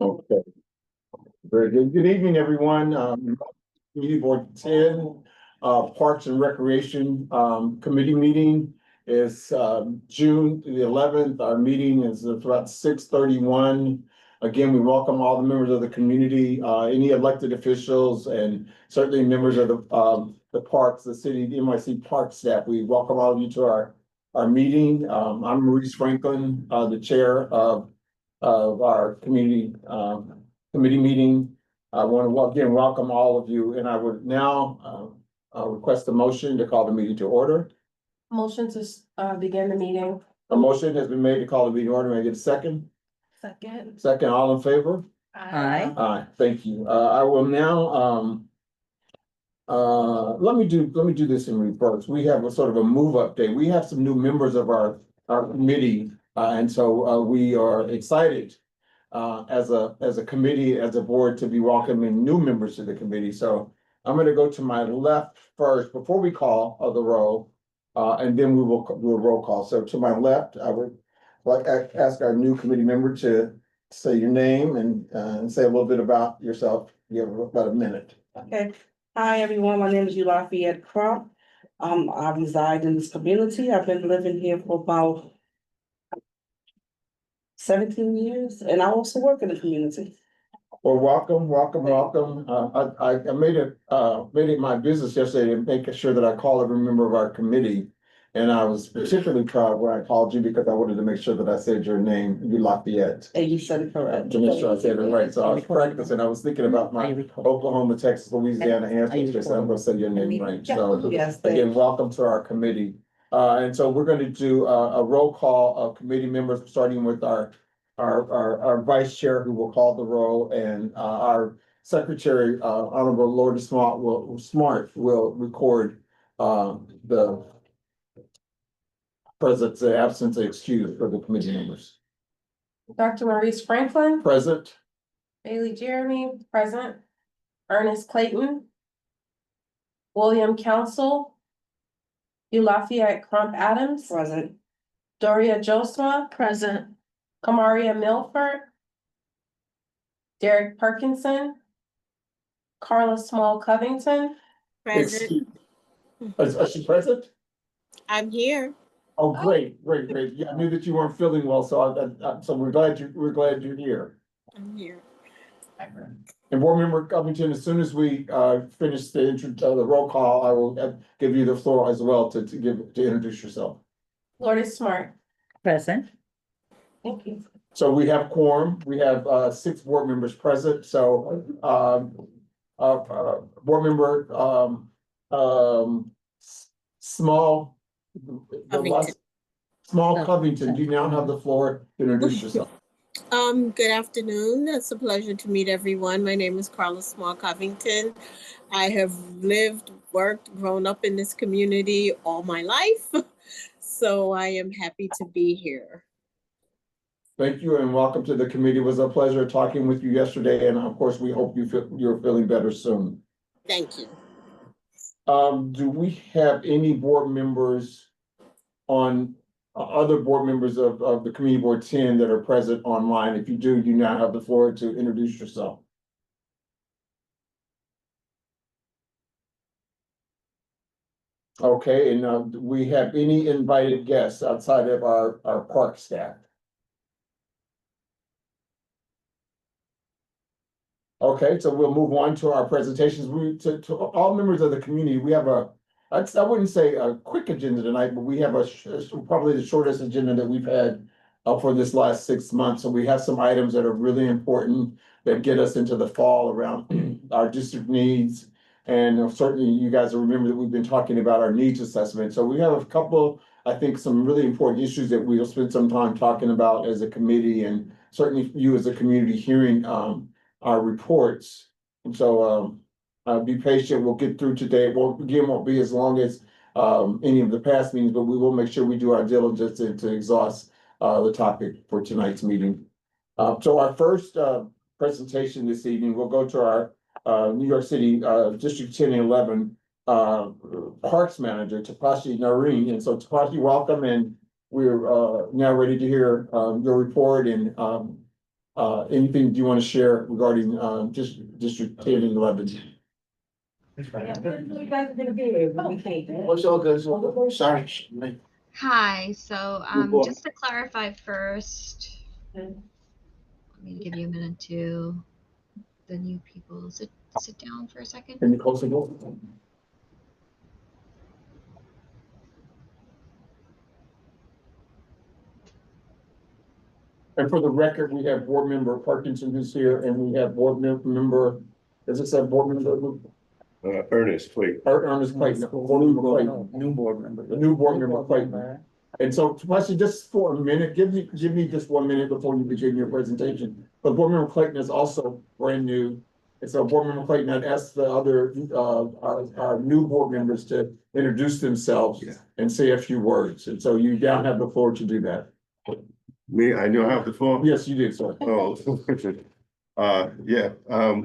Okay, very good. Good evening, everyone. Committee Board 10, Parks and Recreation, Committee meeting is, June the 11th. Our meeting is about 6:31. Again, we welcome all the members of the community, any elected officials, and certainly members of the parks, the city, the NYC park staff. We welcome all of you to our meeting. I'm Maurice Franklin, the chair of our community committee meeting. I want to again welcome all of you, and I would now request a motion to call the meeting to order. Motion to begin the meeting. A motion has been made to call the meeting order. May I get a second? Second. Second, all in favor? Aye. Aye, thank you. I will now let me do this in reverse. We have a sort of a move update. We have some new members of our committee, and so we are excited as a committee, as a board, to be welcoming new members to the committee. So I'm going to go to my left first before we call the roll, and then we will do a roll call. So to my left, I would like to ask our new committee member to say your name and say a little bit about yourself. You have about a minute. Okay. Hi, everyone. My name is Lafayette Crump. I reside in this community. I've been living here for about 17 years, and I also work in the community. Well, welcome. I made it my business yesterday to make sure that I call every member of our committee. And I was particularly proud when I called you because I wanted to make sure that I said your name, you Lafayette. And you said it correct. To make sure I said it right. So I was practicing. I was thinking about my Oklahoma, Texas, Louisiana ancestors. So I'm gonna say your name right. So Yes, again, welcome to our committee. And so we're going to do a roll call of committee members, starting with our vice chair, who will call the roll, and our secretary, Honorable Lord Smart will record the presence, the absence, excuse for the committee members. Dr. Maurice Franklin. Present. Bailey Jeremy, present. Ernest Clayton. William Council. Lafayette Crump Adams. Present. Doria Josma. Present. Kamaria Milford. Derek Parkinson. Carla Small Covington. Present. Is she present? I'm here. Oh, great. Yeah, I knew that you weren't feeling well, so so we're glad you're here. I'm here. And board member Covington, as soon as we finish the roll call, I will give you the floor as well to introduce yourself. Lourdes Smart. Present. Thank you. So we have quorum. We have 6 board members present. So board member Small Covington. Small Covington, you now have the floor to introduce yourself. Good afternoon. It's a pleasure to meet everyone. My name is Carla Small Covington. I have lived, worked, grown up in this community all my life. So I am happy to be here. Thank you and welcome to the committee. It was a pleasure talking with you yesterday, and of course, we hope you're feeling better soon. Thank you. Do we have any board members on other board members of the Community Board 10 that are present online? If you do, you now have the floor to introduce yourself. Okay, and do we have any invited guests outside of our park staff? Okay, so we'll move on to our presentations. To all members of the community, we have I wouldn't say a quick agenda tonight, but we have probably the shortest agenda that we've had for this last 6 months. So we have some items that are really important that get us into the fall around our district needs. And certainly you guys will remember that we've been talking about our needs assessment. So we have a couple, I think, some really important issues that we'll spend some time talking about as a committee, and certainly you as a community hearing our reports. And so be patient. We'll get through today. Won't be as long as any of the past meetings, but we will make sure we do our diligence to exhaust the topic for tonight's meeting. So our first presentation this evening, we'll go to our New York City District 10 and 11 Parks Manager, Tapashi Nareen. And so Tapashi, welcome, and we're now ready to hear your report and anything do you want to share regarding, just District 10 and 11? What's all good? Sorry. Hi, so board. just to clarify first, let me give you a minute to the new people sit down for a second. Can you close the door? And for the record, we have board member Parkinson who's here, and we have board member, as it said, board member, Ernest, wait. Ernest Clayton, board member Clayton, New board member. the new board member Clayton. And so, Tapashi, just for a minute, give me just 1 minute before you begin your presentation. But board member Clayton is also brand new. And so board member Clayton, I'd ask the other, our new board members to introduce themselves and say a few words. And so you now have the floor to do that. Me, I know I have the floor. Yes, you do, sir. Oh, yeah,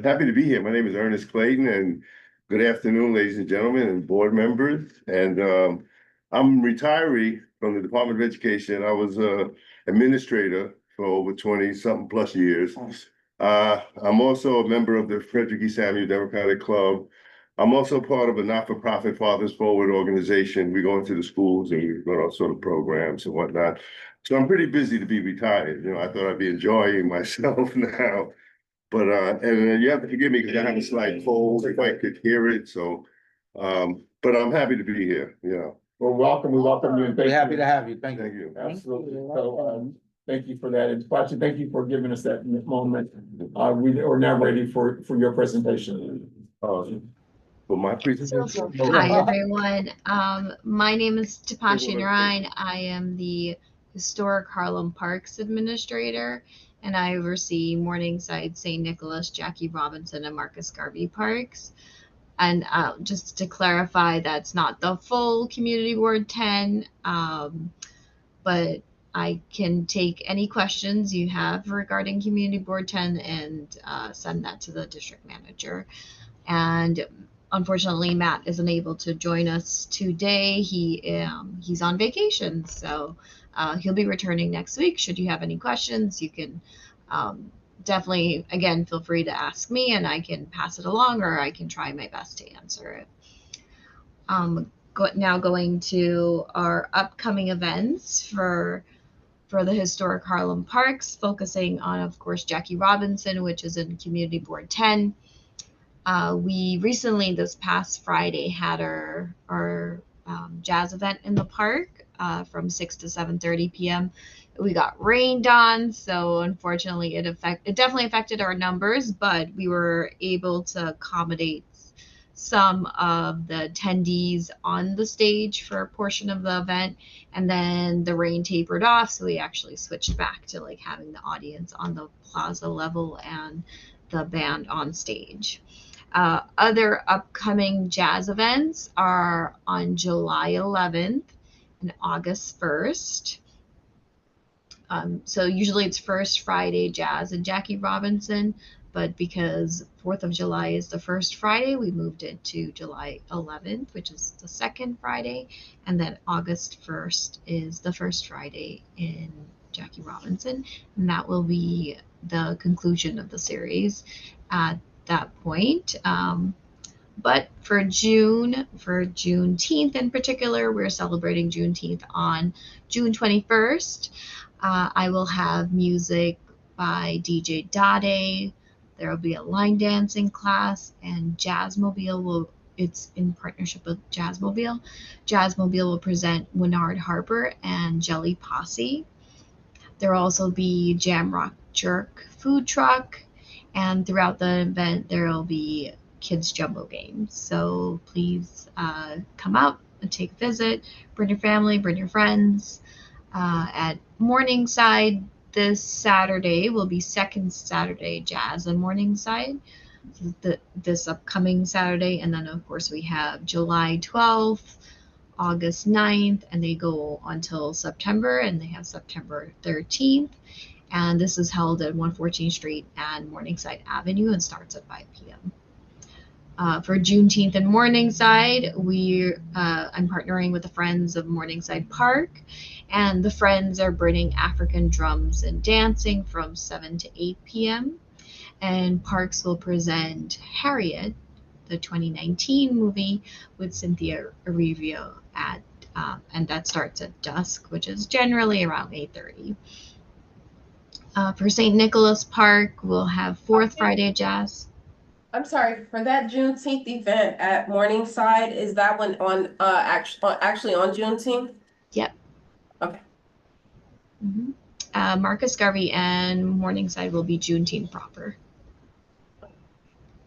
happy to be here. My name is Ernest Clayton, and good afternoon, ladies and gentlemen, and board members. And I'm retiree from the Department of Education. I was a administrator for over 20-something plus years. I'm also a member of the Frederick E. Samuel Democratic Club. I'm also part of a not-for-profit Fathers Forward organization. We go into the schools and we run all sort of programs and whatnot. So I'm pretty busy to be retired. You know, I thought I'd be enjoying myself now. But and you have to forgive me because I have a slight cold, if I could hear it. So but I'm happy to be here, you know. Well, we welcome you and thank We're happy you. to have you. Thank Thank you. you. Absolutely. So, thank you for that. And Tapashi, thank you for giving us that moment. We are now ready for your presentation. For my presentation. Hi, everyone. My name is Tapashi Narayan. I am the Historic Harlem Parks Administrator, and I oversee Morningside, St. Nicholas, Jackie Robinson, and Marcus Garvey Parks. And just to clarify, that's not the full Community Board 10, but I can take any questions you have regarding Community Board 10 and send that to the district manager. And unfortunately, Matt isn't able to join us today. He's on vacation, so he'll be returning next week. Should you have any questions, you can definitely, again, feel free to ask me and I can pass it along, or I can try my best to answer it. Now going to our upcoming events for the Historic Harlem Parks, focusing on, of course, Jackie Robinson, which is in Community Board 10. We recently, this past Friday, had our jazz event in the park from 6 to 7:30 p.m. We got rained on, so unfortunately it definitely affected our numbers, but we were able to accommodate some of the attendees on the stage for a portion of the event, and then the rain tapered off, so we actually switched back to like having the audience on the plaza level and the band on stage. Other upcoming jazz events are on July 11th and August 1st. So usually it's first Friday jazz and Jackie Robinson, but because 4th of July is the first Friday, we moved it to July 11th, which is the second Friday, and then August 1st is the first Friday in Jackie Robinson, and that will be the conclusion of the series at that point. But for Juneteenth in particular, we're celebrating Juneteenth on June 21st. I will have music by DJ Dade. There will be a line dancing class, and Jazzmobile it's in partnership with Jazzmobile. Jazzmobile will present Winard Harper and Jelly Posse. There will also be Jam Rock Jerk food truck, and throughout the event there will be kids jumbo games. So please come out and take a visit. Bring your family, bring your friends. At Morningside this Saturday will be second Saturday Jazz in Morningside, this upcoming Saturday, and then of course we have July 12th, August 9th, and they go until September, and they have September 13th, and this is held at 114th Street and Morningside Avenue and starts at 5 p.m. For Juneteenth in Morningside, I'm partnering with the Friends of Morningside Park, And the Friends are bringing African drums and dancing from 7 to 8 p.m. And Parks will present Harriet, the 2019 movie with Cynthia Erivo and that starts at dusk, which is generally around 8:30. For St. Nicholas Park, we'll have Fourth Friday Jazz. I'm sorry, for that Juneteenth event at Morningside, is that one on, actually on Juneteenth? Yep. Okay. Marcus Garvey and Morningside will be Juneteenth proper.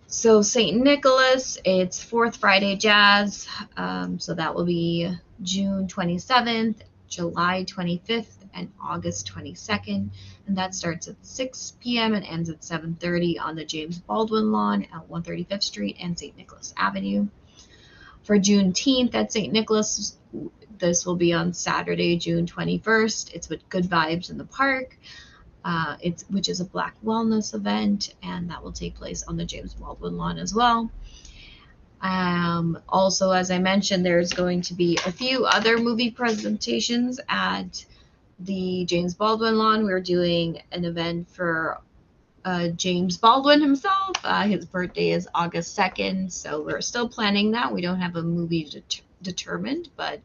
So St. Nicholas, it's Fourth Friday Jazz. So that will be June 27th, July 25th, and August 22nd. And that starts at 6 p.m. and ends at 7:30 on the James Baldwin Lawn at 135th Street and St. Nicholas Avenue. For Juneteenth at St. Nicholas, this will be on Saturday, June 21st. It's with Good Vibes in the Park. Which is a Black wellness event, and that will take place on the James Baldwin Lawn as well. Also, as I mentioned, there's going to be a few other movie presentations at the James Baldwin Lawn. We're doing an event for James Baldwin himself. His birthday is August 2nd, so we're still planning that. We don't have a movie determined, but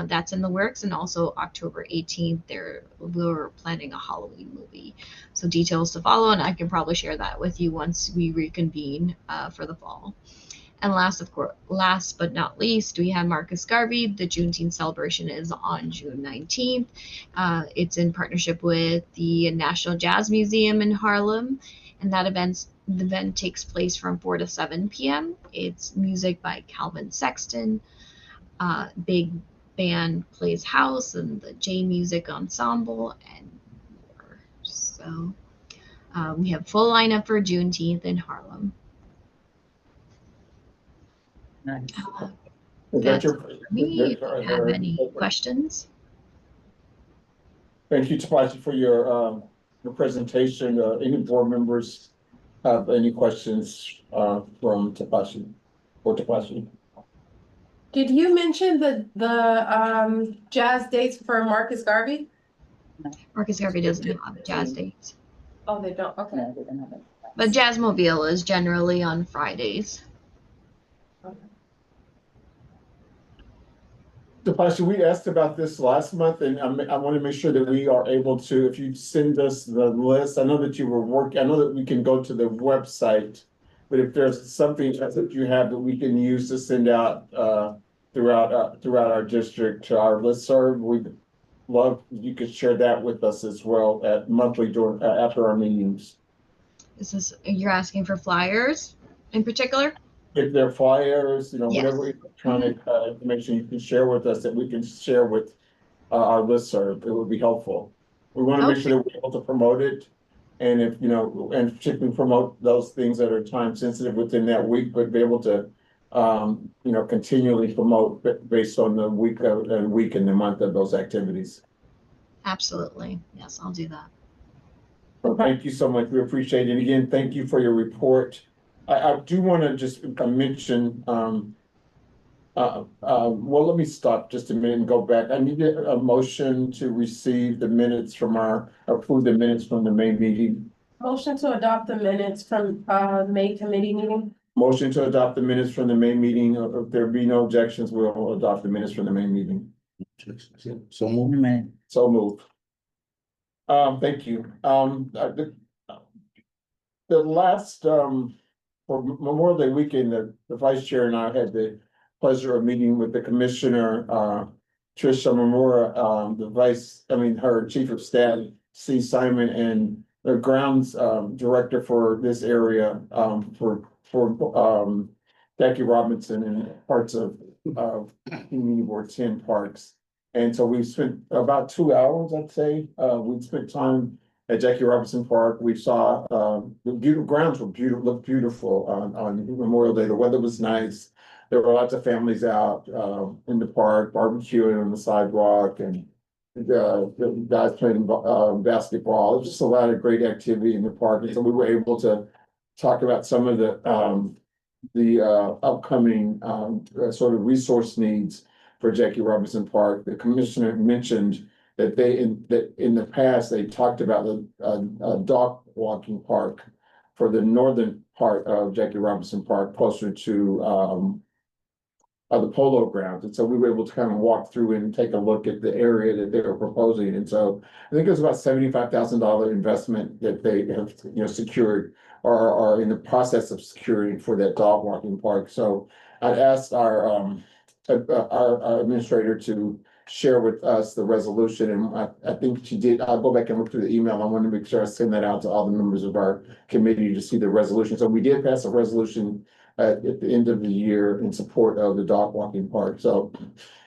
that's in the works. And also October 18th, we're planning a Halloween movie. So details to follow, and I can probably share that with you once we reconvene for the fall. And last but not least, we have Marcus Garvey. The Juneteenth celebration is on June 19th. It's in partnership with the National Jazz Museum in Harlem, and the event takes place from 4 to 7 p.m. It's music by Calvin Sexton. Big band plays house and the J Music Ensemble and more. So we have full lineup for Juneteenth in Harlem. Nice. That's for me. If you have any questions. Thank you, Tapashi, for your presentation. Any board members have any questions from Tapashi or Tapashi? Did you mention the jazz dates for Marcus Garvey? Marcus Garvey doesn't have jazz dates. Oh, they don't, okay. No, they don't have it. But Jazzmobile is generally on Fridays. Tapashi, we asked about this last month, and I want to make sure that we are able to, if you send us the list, I know that you were working, I know that we can go to the website, but if there's something that you have that we can use to send out throughout our district to our listserv, we'd love if you could share that with us as well at monthly during after our meetings. You're asking for flyers in particular? If they're flyers, Yes. whatever electronic information you can share with us that we can share with our listserv, it would be helpful. We want to make sure that we're able to promote it. And if, and particularly promote those things that are time sensitive within that week, but be able to, continually promote based on the week and the month of those activities. Absolutely. Yes, I'll do that. Well, thank you so much. We appreciate it. Again, thank you for your report. I do want to just mention, well, let me stop just a minute and go back. I need a motion to receive the minutes approve the minutes from the May meeting. Motion to adopt the minutes from May committee meeting. Motion to adopt the minutes from the May meeting. If there be no objections, we'll adopt the minutes from the May meeting. So moved. So moved. Thank you. The last, for Memorial Day weekend, the vice chair and I had the pleasure of meeting with the commissioner, Tricia Mamura, her chief of staff, C. Simon, and the grounds director for this area, for Jackie Robinson and parts of Community Board 10 parks. And so we spent about 2 hours, I'd say. We spent time at Jackie Robinson Park. We saw the grounds looked beautiful on Memorial Day. The weather was nice. There were lots of families out in the park, barbecuing on the sidewalk, and the guys playing basketball. It was just a lot of great activity in the park. And so we were able to talk about some of the upcoming sort of resource needs for Jackie Robinson Park. The commissioner mentioned that in the past, they talked about the, dog walking park for the northern part of Jackie Robinson Park, closer to, the polo grounds. And so we were able to kind of walk through and take a look at the area that they were proposing. And so I think it was about $75,000 investment that they have, secured or are in the process of securing for that dog walking park. So I asked our administrator to share with us the resolution, and I think she did. I'll go back and look through the email. I want to make sure I send that out to all the members of our committee to see the resolution. So we did pass a resolution at the end of the year in support of the dog walking park. So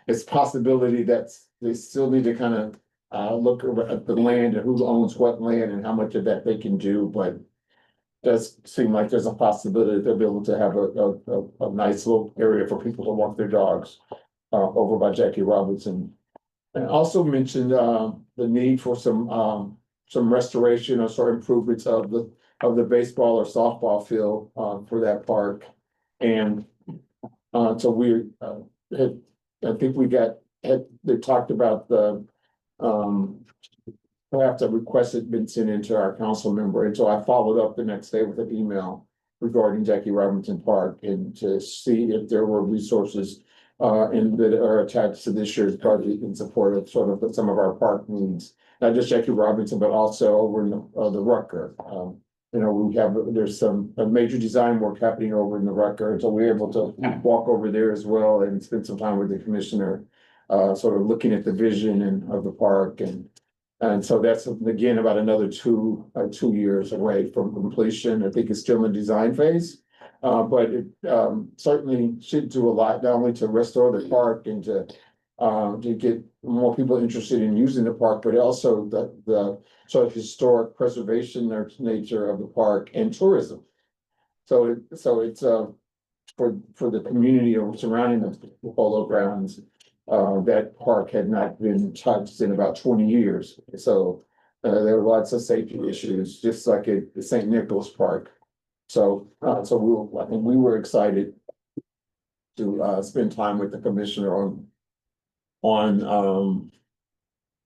it's a possibility that they still need to kind of look at the land and who owns what land and how much of that they can do, but it does seem like there's a possibility that they'll be able to have a nice little area for people to walk their dogs over by Jackie Robinson. And also mentioned the need for some restoration or sort of improvements of the baseball or softball field for that park. And so we had, I think they talked about the perhaps a request had been sent into our council member. And so I followed up the next day with an email regarding Jackie Robinson Park and to see if there were resources that are attached to this year's budget in support of sort of some of our park needs, not just Jackie Robinson, but also over in the Rucker. There's a major design work happening over in the Rucker, and so we're able to walk over there as well and spend some time with the commissioner, sort of looking at the vision of the park, and so that's again about another 2 years away from completion. I think it's still in the design phase, but it certainly should do a lot, not only to restore the park and to get more people interested in using the park, but also the sort of historic preservation nature of the park and tourism. So it's for the community surrounding the polo grounds. That park had not been touched in about 20 years. So there were lots of safety issues, just like at the St. Nicholas Park. So I think we were excited to spend time with the commissioner on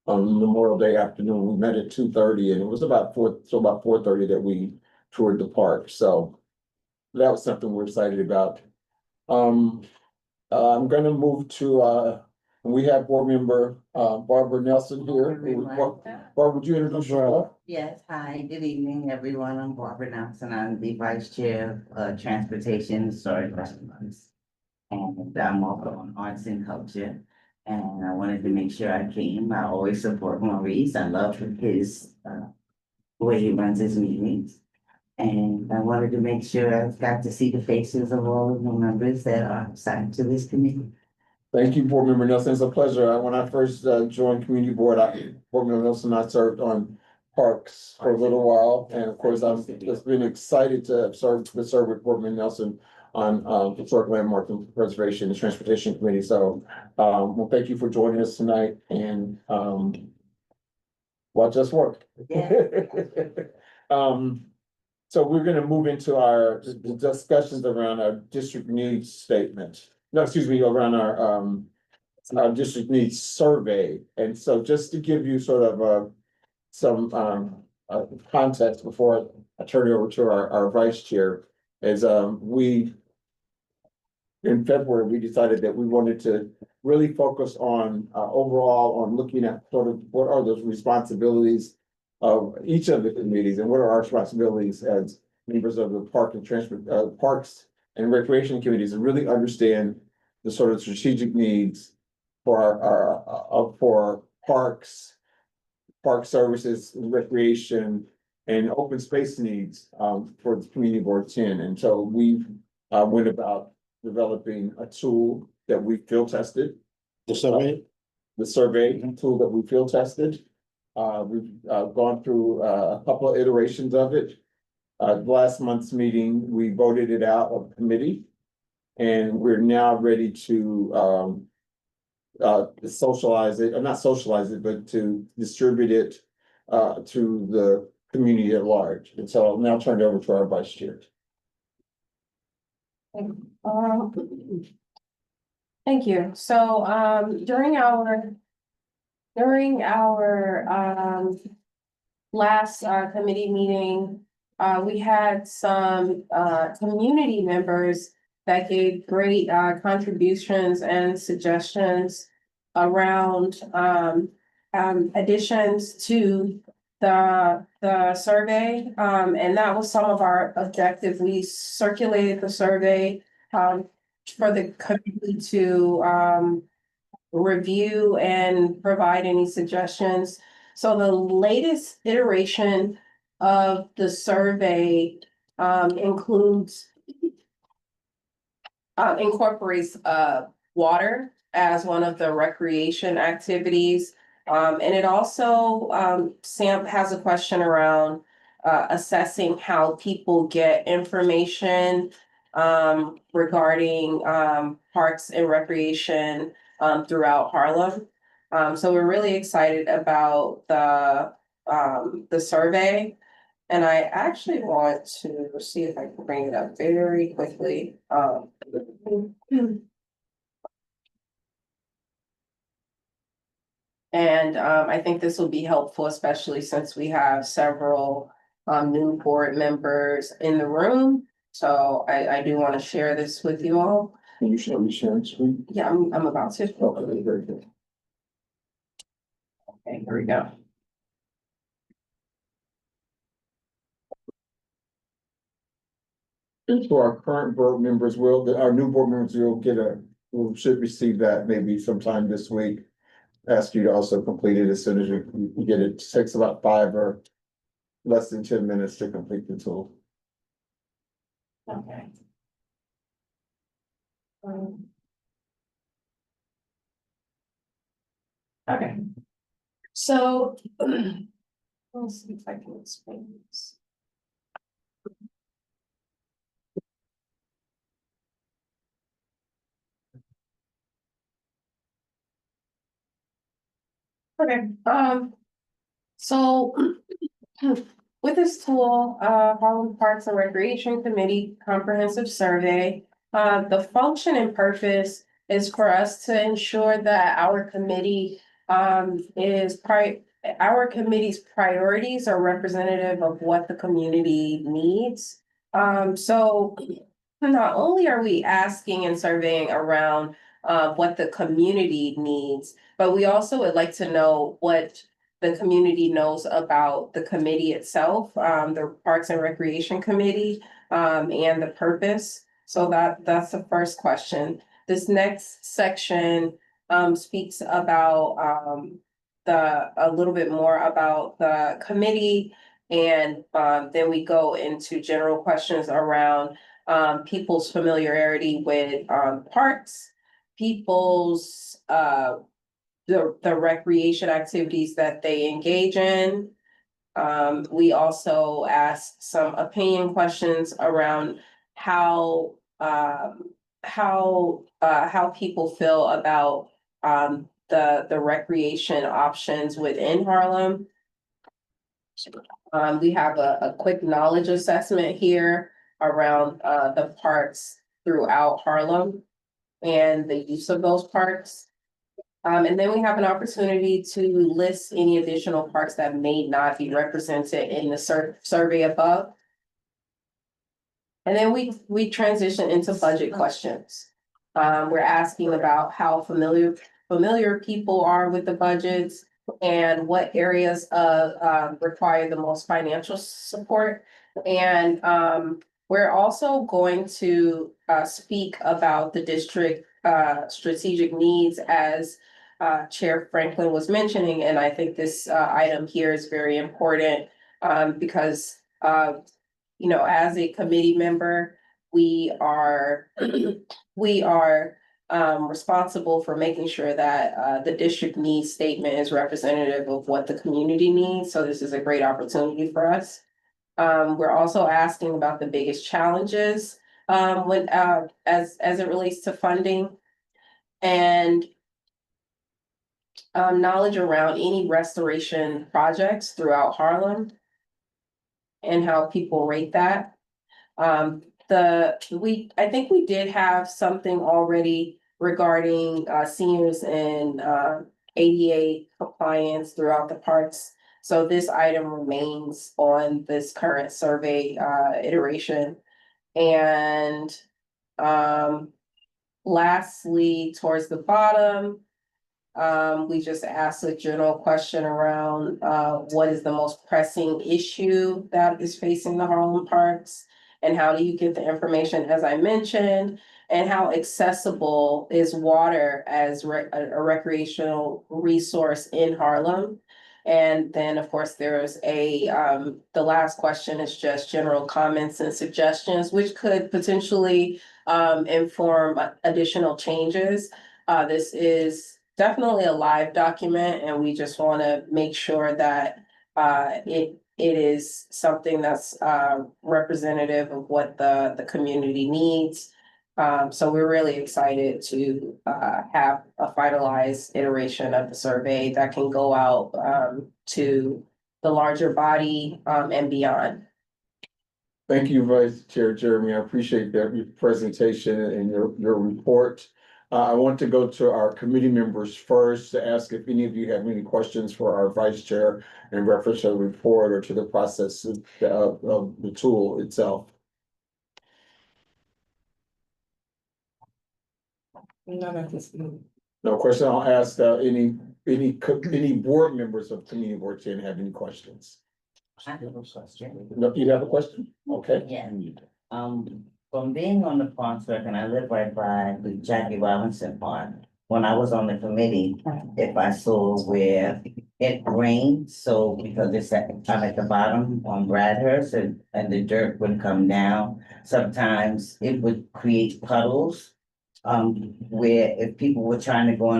Memorial Day afternoon. We met at 2:30, and it was about 4:30 that we toured the park. So that was something we're excited about. I'm gonna move to we have board member Barbara Nelson here. Barbara, would you introduce yourself? Yes, hi, good evening, everyone. I'm Barbara Nelson. I'm the Vice Chair of Transportation and Storage Restaurants. And I'm also on Arts and Culture. And I wanted to make sure I came. I always support Maurice. I love his way he runs his meetings. And I wanted to make sure I got to see the faces of all of the members that are assigned to this committee. Thank you, Board Member Nelson. It's a pleasure. When I first joined Community Board, Board Member Nelson, I served on parks for a little while. And of course, I've just been excited to serve with Board Member Nelson on historic landmark and preservation and transportation committee. So, well, thank you for joining us tonight, and watch us work. Yeah. So we're gonna move into the discussions around our district needs statement. No, excuse me, around our district needs survey. And so just to give you sort of some context before I turn it over to our vice chair, is in February, we decided that we wanted to really focus on overall on looking at sort of what are those responsibilities of each of the committees and what are our responsibilities as members of the parks and recreation committees, and really understand the sort of strategic needs for parks, park services, recreation, and open space needs for the Community Board 10. And so we went about developing a tool that we field tested. The survey? The survey tool that we field tested. We've gone through a couple of iterations of it. Last month's meeting, we voted it out of committee, and we're now ready to socialize it, or not socialize it, but to distribute it to the community at large. And so I'll now turn it over to our vice chair. Thank you. So during our During our last committee meeting, we had some community members that gave great contributions and suggestions around additions to the survey. And that was some of our objective. We circulated the survey for the committee to review and provide any suggestions. So the latest iteration of the survey includes incorporates water as one of the recreation activities. And it also Sam has a question around assessing how people get information regarding parks and recreation throughout Harlem. So we're really excited about the survey. And I actually want to see if I can bring it up very quickly. And I think this will be helpful, especially since we have several new board members in the room. So I do want to share this with you all. Can you show me sharing screen? Yeah, I'm about to. Okay, very good. Okay, here we go. For our current board members, our new board members should receive that maybe sometime this week. Ask you to also complete it as soon as you get it. It takes about 5 or less than 10 minutes to complete the tool. Okay. Okay. So let's see if I can explain this. Okay, so with this tool, Harlem Parks and Recreation Committee Comprehensive Survey, the function and purpose is for us to ensure that our committee our committee's priorities are representative of what the community needs. So not only are we asking and surveying around what the community needs, but we also would like to know what the community knows about the committee itself, the Parks and Recreation Committee, and the purpose. So that's the first question. This next section speaks about a little bit more about the committee, and then we go into general questions around people's familiarity with parks, people's the recreation activities that they engage in. We also asked some opinion questions around how people feel about the recreation options within Harlem. We have a quick knowledge assessment here around the parks throughout Harlem and the use of those parks. And then we have an opportunity to list any additional parks that may not be represented in the survey above. And then we transition into budget questions. We're asking about how familiar people are with the budgets and what areas require the most financial support. And we're also going to speak about the district strategic needs, as Chair Franklin was mentioning, and I think this item here is very important because as a committee member, we are responsible for making sure that the district needs statement is representative of what the community needs. So this is a great opportunity for us. We're also asking about the biggest challenges when as it relates to funding, and knowledge around any restoration projects throughout Harlem and how people rate that. I think we did have something already regarding seniors and ADA compliance throughout the parks. So this item remains on this current survey iteration. And lastly, towards the bottom, we just asked a general question around what is the most pressing issue that is facing the Harlem parks? And how do you get the information, as I mentioned, and how accessible is water as a recreational resource in Harlem? And then, of course, there's the last question is just general comments and suggestions, which could potentially inform additional changes. This is definitely a live document, and we just want to make sure that it is something that's representative of what the community needs. So we're really excited to have a finalized iteration of the survey that can go out to the larger body and beyond. Thank you, Vice Chair Jeremy. I appreciate that your presentation and your report. I want to go to our committee members first to ask if any of you have any questions for our Vice Chair in reference to the report or to the process of the tool itself. None at this moment. No question. I'll ask any board members of Community Board 10 have any questions? I have a question. No, you have a question? Okay. Yeah. From being on the Parks Rec, and I live right by the Jackie Robinson Park. When I was on the committee, if I saw where it rained, so because it's I'm at the bottom on Bradhurst and the dirt would come down, sometimes it would create puddles. Where if people were trying to go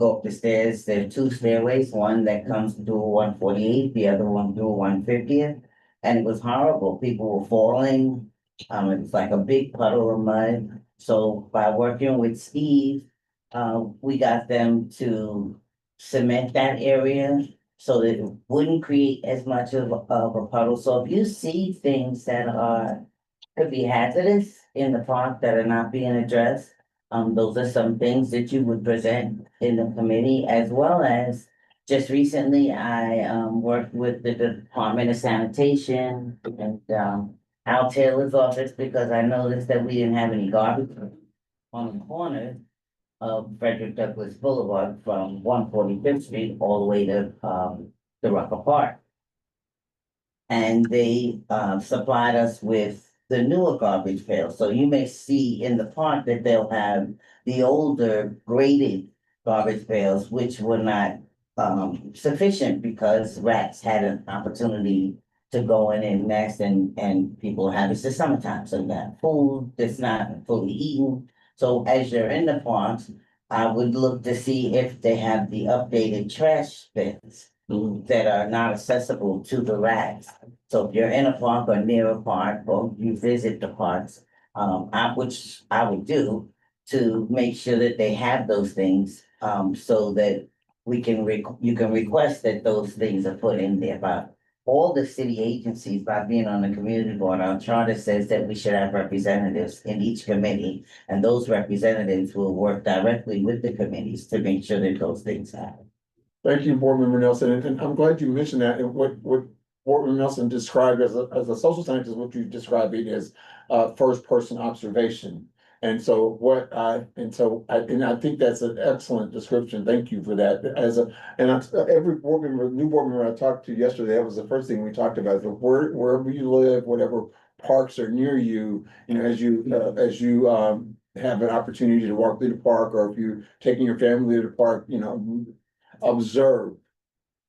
up the stairs, there are two stairways, one that comes through 148, the other one through 150th. And it was horrible. People were falling. It was like a big puddle of mud. So by working with Steve, we got them to cement that area so that it wouldn't create as much of a puddle. So if you see things that could be hazardous in the park that are not being addressed, those are some things that you would present in the committee, as well as just recently, I worked with the Department of Sanitation and Al Taylor's office, because I noticed that we didn't have any garbage on the corner of Frederick Douglass Boulevard from 145th Street all the way to the Rucker Park. And they supplied us with the newer garbage pails. So you may see in the park that they'll have the older graded garbage pails, which were not sufficient because rats had an opportunity to go in and nest, and people have, it's the summertime, so you have food that's not fully eaten. So as you're in the parks, I would look to see if they have the updated trash bins that are not accessible to the rats. So if you're in a park or near a park, or you visit the parks, which I would do, to make sure that they have those things, so that you can request that those things are put in there. But all the city agencies, by being on the community board, our charter says that we should have representatives in each committee, and those representatives will work directly with the committees to make sure that those things happen. Thank you, Board Member Nelson, and I'm glad you mentioned that. And what Board Member Nelson described as a social scientist, what you described it as first person observation. And so I think that's an excellent description. Thank you for that. Every board member, new board member I talked to yesterday, that was the first thing we talked about. Wherever you live, whatever parks are near you, as you have an opportunity to walk through the park, or if you're taking your family to the park, observe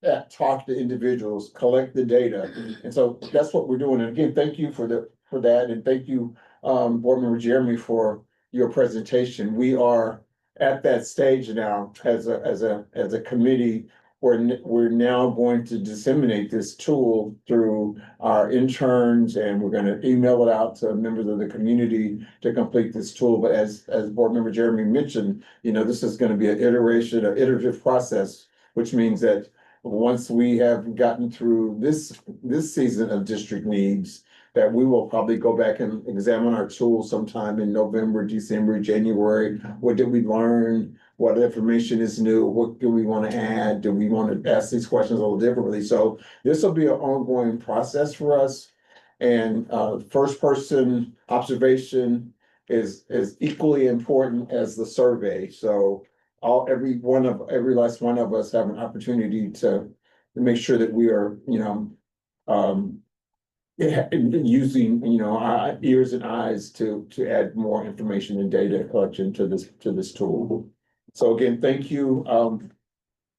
that, talk to individuals, collect the data. And so that's what we're doing. And again, thank you for that. And thank you, Board Member Jeremy, for your presentation. We are at that stage now as a committee where we're now going to disseminate this tool through our interns, and we're going to email it out to members of the community to complete this tool. But as Board Member Jeremy mentioned, this is going to be an iterative process, which means that once we have gotten through this season of district needs, that we will probably go back and examine our tools sometime in November, December, January. What did we learn? What information is new? What do we want to add? Do we want to ask these questions a little differently? So this will be an ongoing process for us. And first person observation is equally important as the survey. So every last one of us have an opportunity to make sure that we are, using, our ears and eyes to add more information and data collection to this tool. So again, thank you.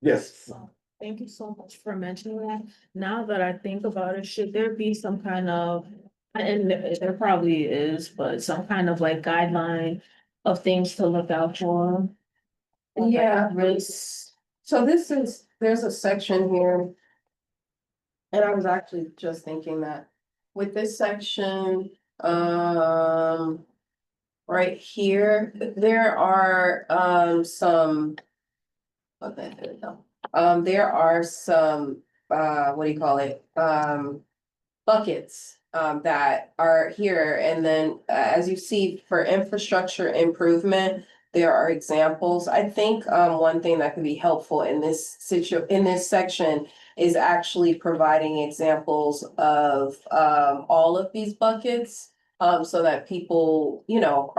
Yes. Thank you so much for mentioning that. Now that I think about it, should there be some kind of, and there probably is, but some kind of like guideline of things to look out for? Yeah, so there's a section here. And I was actually just thinking that with this section, right here, there are, some. Okay, there we go. There are some, what do you call it? Buckets, that are here. And then, as you see, for infrastructure improvement, there are examples. I think, one thing that could be helpful in this in this section is actually providing examples of, all of these buckets. So that people, feel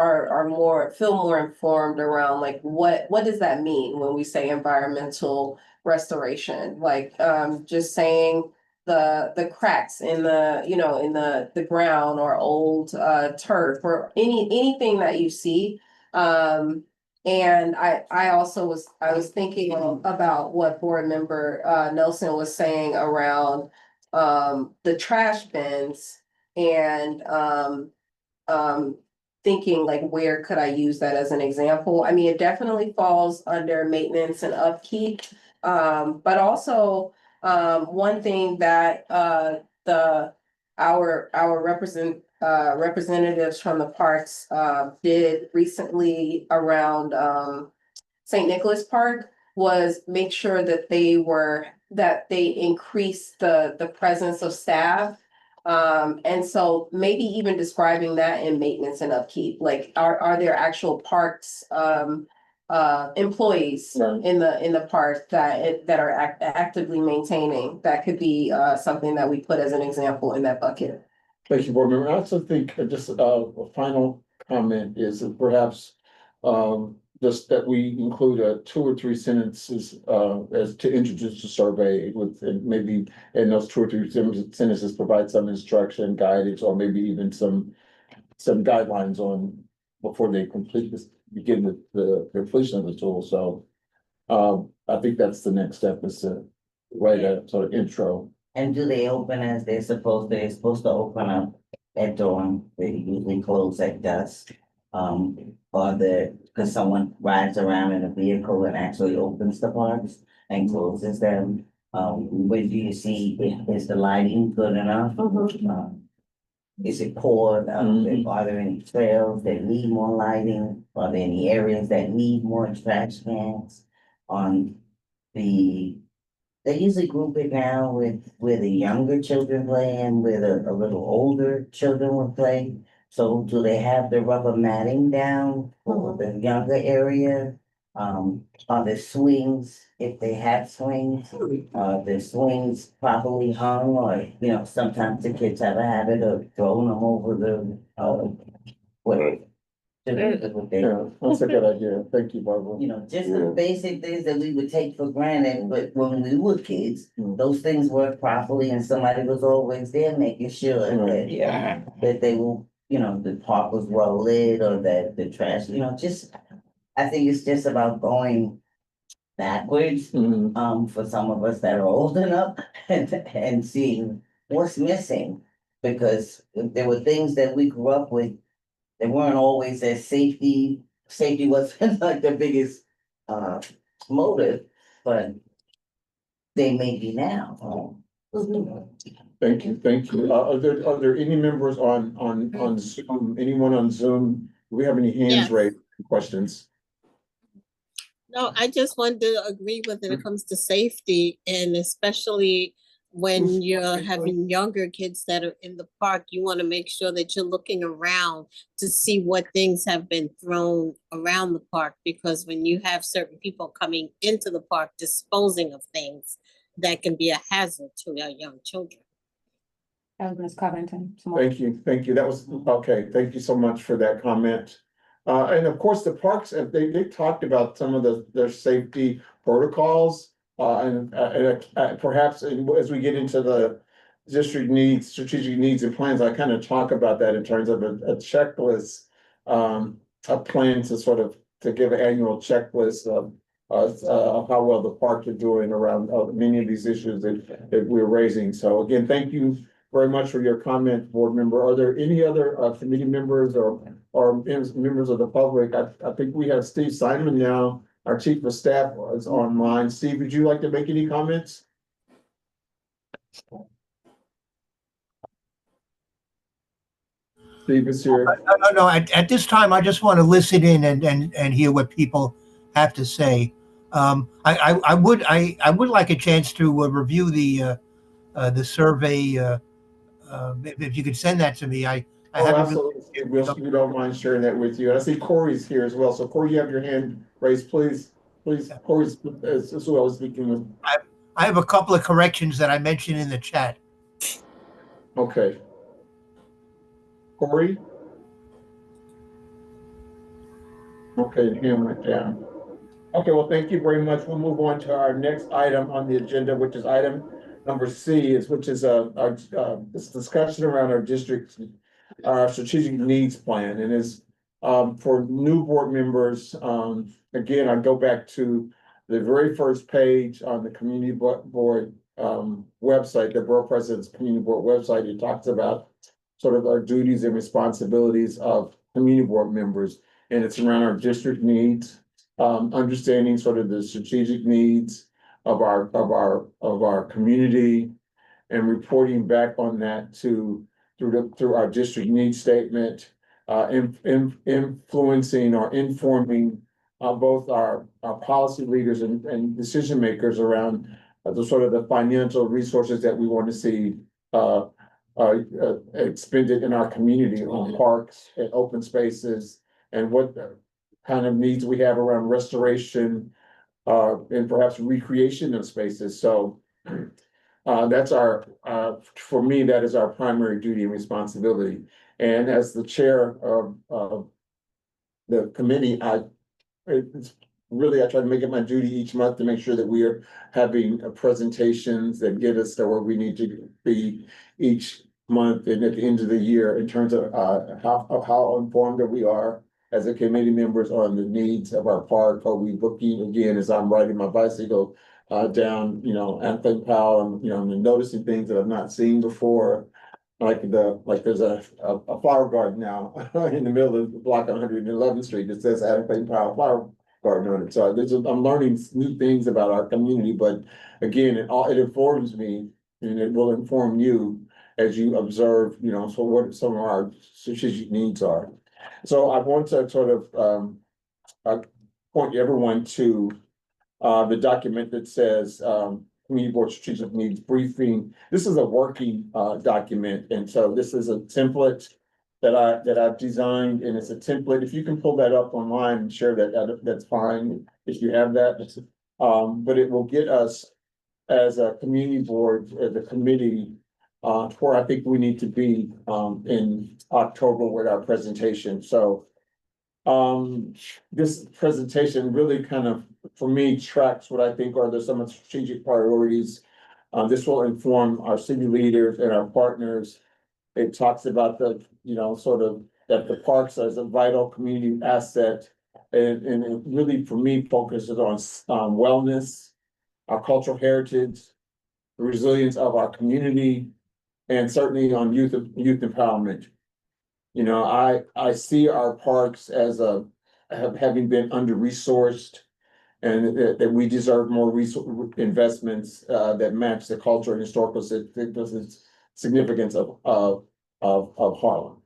more informed around like, what does that mean when we say environmental restoration? Like, just saying the cracks in the ground or old turf or anything that you see. And I also was thinking about what board member Nelson was saying around the trash bins and thinking like, where could I use that as an example? I mean, it definitely falls under maintenance and upkeep. But also, one thing that our representatives from the parks did recently around St. Nicholas Park was make sure that they increased the presence of staff. And so maybe even describing that in maintenance and upkeep, like are there actual parks employees Right. in the park that are actively maintaining? That could be something that we put as an example in that bucket. Thank you, board member. I also think just a final comment is that perhaps just that we include 2 or 3 sentences as to introduce the survey with, and maybe in those 2 or 3 sentences provide some instruction, guidance, or maybe even some guidelines on before they begin the completion of the tool. So I think that's the next step, is to write a sort of intro. And do they open as they're supposed to? They're supposed to open up at dawn. They usually close at dusk. Because someone rides around in a vehicle and actually opens the parks and closes them. When do you see, is the lighting good enough? Is it poor? Are there any trails that need more lighting? Are there any areas that need more trash cans? They usually group it now with where the younger children play and where a little older children will play. So do they have the rubber matting down for the younger area? Are the swings, if they have swings, the swings properly hung, or, sometimes the kids have a habit of throwing them over what? Yeah, that's a good idea. Thank you, Barbara. Just the basic things that we would take for granted, but when we were kids, those things worked properly and somebody was always there making sure that they will, the park was well lit, or that the trash, I think it's just about going backwards, for some of us that are old enough and seeing what's missing. Because there were things that we grew up with, they weren't always as safety wasn't like the biggest motive, but they may be now. Thank you. Are there any members on Zoom? Anyone on Zoom? Do we have any hands Yes. raised, questions? No, I just wanted to agree when it comes to safety, and especially when you're having younger kids that are in the park, you want to make sure that you're looking around to see what things have been thrown around the park, because when you have certain people coming into the park disposing of things, that can be a hazard to our young children. That was Ms. Covington. Thank you. That was, okay, thank you so much for that comment. And of course, the parks, they talked about some of their safety protocols. And perhaps as we get into the district needs, strategic needs and plans, I kind of talk about that in terms of a checklist. A plan to sort of, to give an annual checklist of how well the parks are doing around many of these issues that we're raising. So again, thank you very much for your comment, board member. Are there any other committee members or members of the public? I think we have Steve Simon now, our chief of staff, is online. Steve, would you like to make any comments? Steve is here. No, at this time, I just want to listen in and hear what people have to say. I would like a chance to review the survey. If you could send that to me, I haven't Absolutely. We don't mind sharing that with you. And I see Corey's here as well. So Corey, you have your hand raised, please. Corey's as well as speaking with. I have a couple of corrections that I mentioned in the chat. Okay. Corey? Okay, hand went down. Okay, well, thank you very much. We'll move on to our next item on the agenda, which is item number C, which is this discussion around our district, our strategic needs plan. And is for new board members, again, I go back to the very first page on the community board website, the Borough President's Community Board website. It talks about sort of our duties and responsibilities of community board members, and it's around our district needs, understanding sort of the strategic needs of our community, and reporting back on that through our district needs statement, influencing or informing both our policy leaders and decision makers around the sort of the financial resources that we want to see expended in our community on parks and open spaces, and what kind of needs we have around restoration and perhaps recreation of spaces. So that's for me, that is our primary duty and responsibility. And as the chair of the committee, I try to make it my duty each month to make sure that we are having presentations that get us to where we need to be each month and at the end of the year in terms of how informed we are as a committee members on the needs of our park. Are we looking, again, as I'm riding my bicycle down, Anthony Powell, and, I'm noticing things that I've not seen before. Like there's a flower garden now in the middle of the block on 111th Street that says Anthony Powell Flower Garden on it. So I'm learning new things about our community, but again, it informs me, and it will inform you as you observe, so what some of our strategic needs are. So I want to sort of point everyone to the document that says Community Board Strategic Needs Briefing. This is a working document, and so this is a template that I've designed, and it's a template. If you can pull that up online and share that, that's fine if you have that. But it will get us as a community board, as a committee, where I think we need to be in October with our presentation. So this presentation really kind of, for me, tracks what I think are some of the strategic priorities. This will inform our city leaders and our partners. It talks about the, sort of that the parks as a vital community asset. And it really, for me, focuses on wellness, our cultural heritage, the resilience of our community, and certainly on youth empowerment. I see our parks as having been under-resourced, and that we deserve more investments that match the culture and historical significance of Harlem.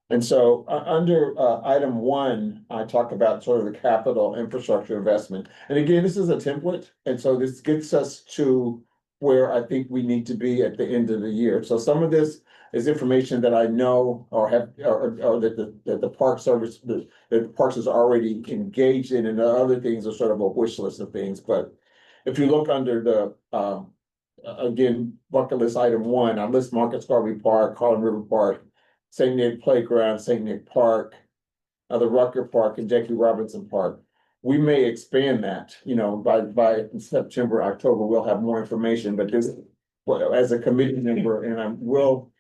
And so under item 1, I talk about sort of the capital infrastructure investment. And again, this is a template, and so this gets us to where I think we need to be at the end of the year. So some of this is information that I know or have, or that the Park Service, that the Parks is already engaged in, and the other things are sort of a wish list of things. But if you look under the, again, bucket list item one, I list Marcus Garvey Park, Harlem River Park, St. Nick Playground, St. Nick Park, the Rucker Park, and Jackie Robinson Park. We may expand that, you know, by September, October, we'll have more information, but this, well, as a committee member, and I will,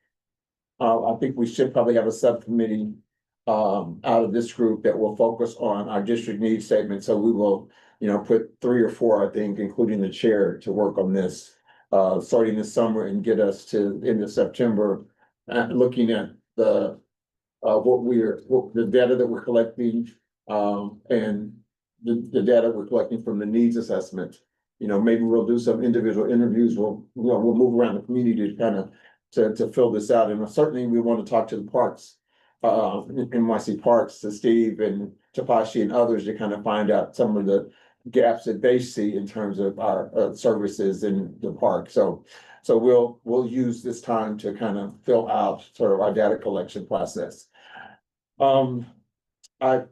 I think we should probably have a subcommittee out of this group that will focus on our district needs statement. So we will, you know, put 3 or 4, I think, including the chair, to work on this starting this summer and get us to end of September, looking at the the data that we're collecting, and the data we're collecting from the needs assessment. You know, maybe we'll do some individual interviews. We'll move around the community to kind of to fill this out. And certainly we want to talk to the parks, NYC Parks, to Steve and Tapashi and others, to kind of find out some of the gaps that they see in terms of our services in the park. So we'll use this time to kind of fill out sort of our data collection process. I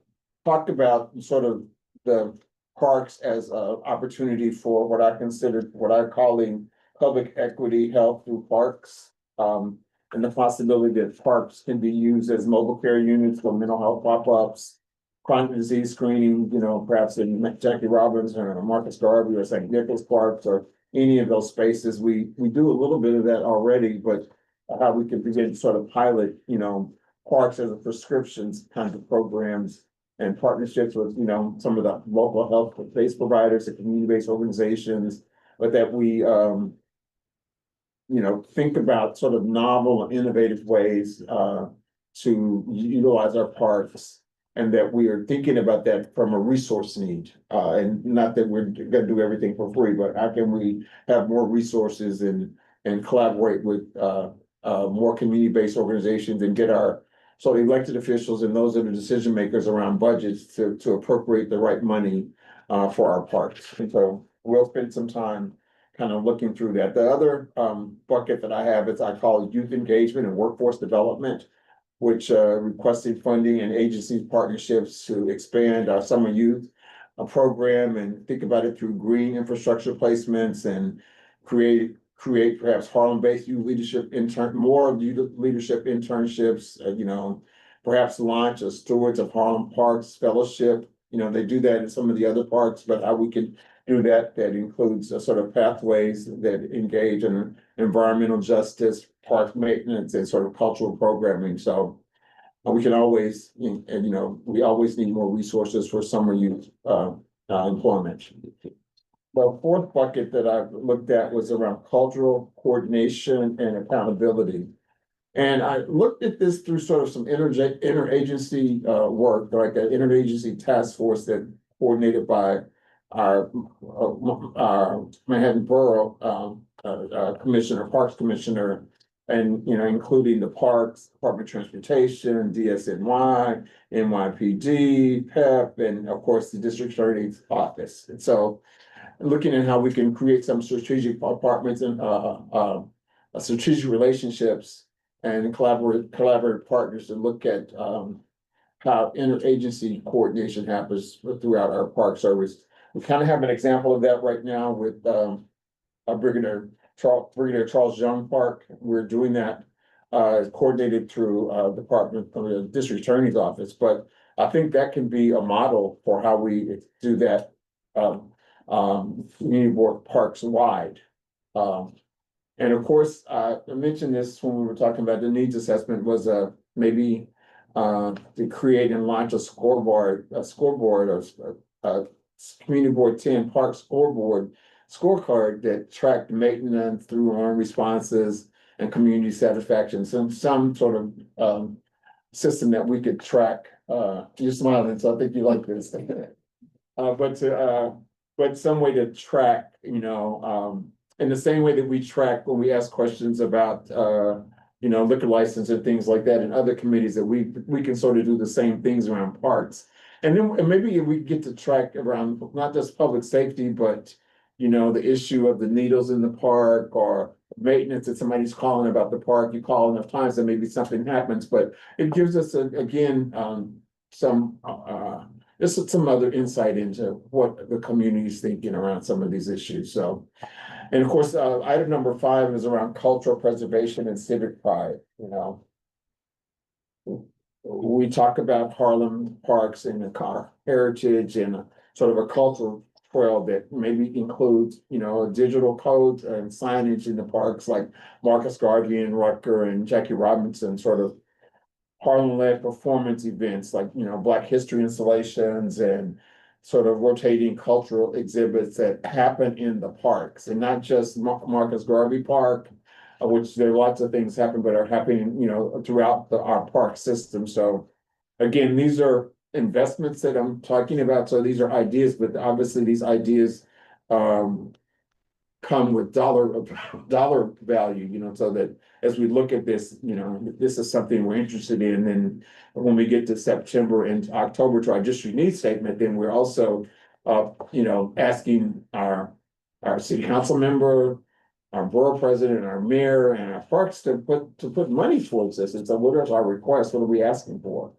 talked about sort of the parks as an opportunity for what I consider, what I'm calling public equity health through parks. And the possibility that parks can be used as mobile care units for mental health pop-ups, chronic disease screening, you know, perhaps in Jackie Robinson or Marcus Garvey or St. Nicholas Parks or any of those spaces. We do a little bit of that already, but how we can begin to sort of pilot, you know, parks as a prescriptions kind of programs and partnerships with, you know, some of the local health-based providers and community-based organizations, but that we, you know, think about sort of novel and innovative ways to utilize our parks, and that we are thinking about that from a resource need. And not that we're gonna do everything for free, but how can we have more resources and collaborate with more community-based organizations and get our sort of elected officials and those that are decision makers around budgets to appropriate the right money for our parks. And so we'll spend some time kind of looking through that. The other bucket that I have is I call youth engagement and workforce development, which requesting funding and agency partnerships to expand our summer youth program and think about it through green infrastructure placements and create perhaps Harlem-based youth leadership more youth leadership internships, you know, perhaps launch a Stewards of Harlem Parks Fellowship. You know, they do that in some of the other parks, but how we can do that includes a sort of pathways that engage in environmental justice, park maintenance, and sort of cultural programming. So we can always, and you know, we always need more resources for summer youth employment. The fourth bucket that I've looked at was around cultural coordination and accountability. And I looked at this through sort of some interagency work, like an interagency task force that coordinated by our Manhattan Borough Commissioner, Parks Commissioner, and, you know, including the Parks, Department of Transportation, DSNY, NYPD, PEP, and of course, the District Attorney's Office. And so looking at how we can create some strategic partners and strategic relationships and collaborative partners to look at how interagency coordination happens throughout our park service. We kind of have an example of that right now with Brigadier Charles Young Park. We're doing that coordinated through Department of the District Attorney's Office, but I think that can be a model for how we do that community board parks wide. And of course, I mentioned this when we were talking about the needs assessment was maybe to create and launch a scoreboard or a community board 10 park scorecard that tracked maintenance through alarm responses and community satisfaction. Some sort of system that we could track. You're smiling, so I think you like this. But some way to track, you know, in the same way that we track when we ask questions about, you know, liquor license and things like that in other committees, that we can sort of do the same things around parks. And then maybe we get to track around not just public safety, but the issue of the needles in the park or maintenance that somebody's calling about the park. You call enough times and maybe something happens, but it gives us again, just some other insight into what the community is thinking around some of these issues. So, and of course, item number 5 is around cultural preservation and civic pride, We talk about Harlem parks and the car heritage and sort of a cultural trail that maybe includes, a digital code and signage in the parks like Marcus Garvey and Rutger and Jackie Robinson, sort of Harlem-led performance events like, Black history installations and sort of rotating cultural exhibits that happen in the parks and not just Marcus Garvey Park, which there are lots of things happen, but are happening, throughout our park system. So again, these are investments that I'm talking about. So these are ideas, but obviously these ideas come with dollar value, so that as we look at this, this is something we're interested in. And when we get to September and October to our district needs statement, then we're also, asking our city council member, our borough president, our mayor, and our parks to put money towards this. And so what are our requests? What are we asking for?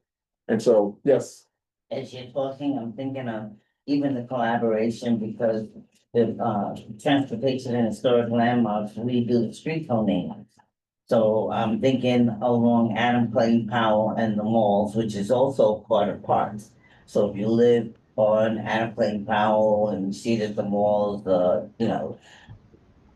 And so, yes. As you're talking, I'm thinking of even the collaboration because the transportation and historic landmarks, we do the street names. So I'm thinking along Adam Clayton Powell and the malls, which is also part of parks. So if you live on Adam Clayton Powell and you see that the malls,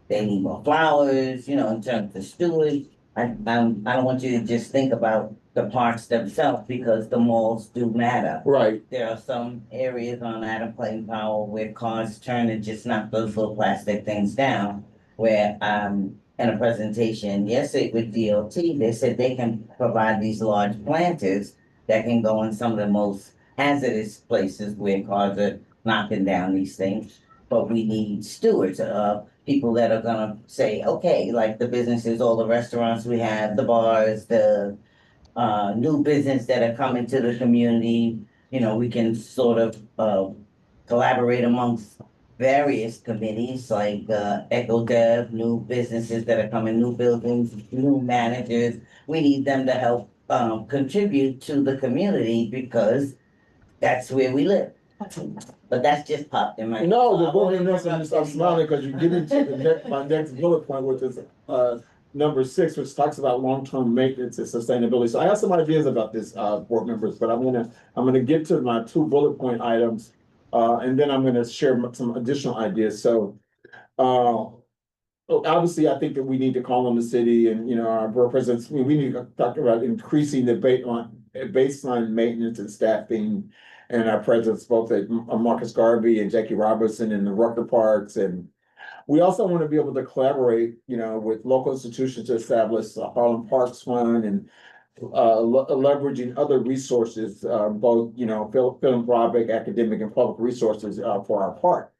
they need more flowers, in terms of the stewards. I don't want you to just think about the parks themselves because the malls do matter. Right. There are some areas on Adam Clayton Powell where cars turn and just knock those little plastic things down. Where in a presentation yesterday with DOT, they said they can provide these large planters that can go in some of the most hazardous places where cars are knocking down these things. But we need stewards, people that are gonna say, okay, like the businesses, all the restaurants we have, the bars, the new business that are coming to the community, we can sort of collaborate amongst various committees like Eco Dev, new businesses that are coming, new buildings, new managers. We need them to help contribute to the community because that's where we live. But that's just popped in my. No, the board member, I'm smiling because you get into my next bullet point, which is number 6, which talks about long-term maintenance and sustainability. So I have some ideas about this, board members, but I'm gonna get to my 2 bullet point items, and then I'm gonna share some additional ideas. So, obviously, I think that we need to call on the city and, our borough presidents, we need to talk about increasing the baseline maintenance and staffing and our presence both at Marcus Garvey and Jackie Robinson in the Rucker Parks. And we also want to be able to collaborate, with local institutions to establish a Harlem Parks Fund and leveraging other resources, both, philanthropic, academic, and public resources for our park.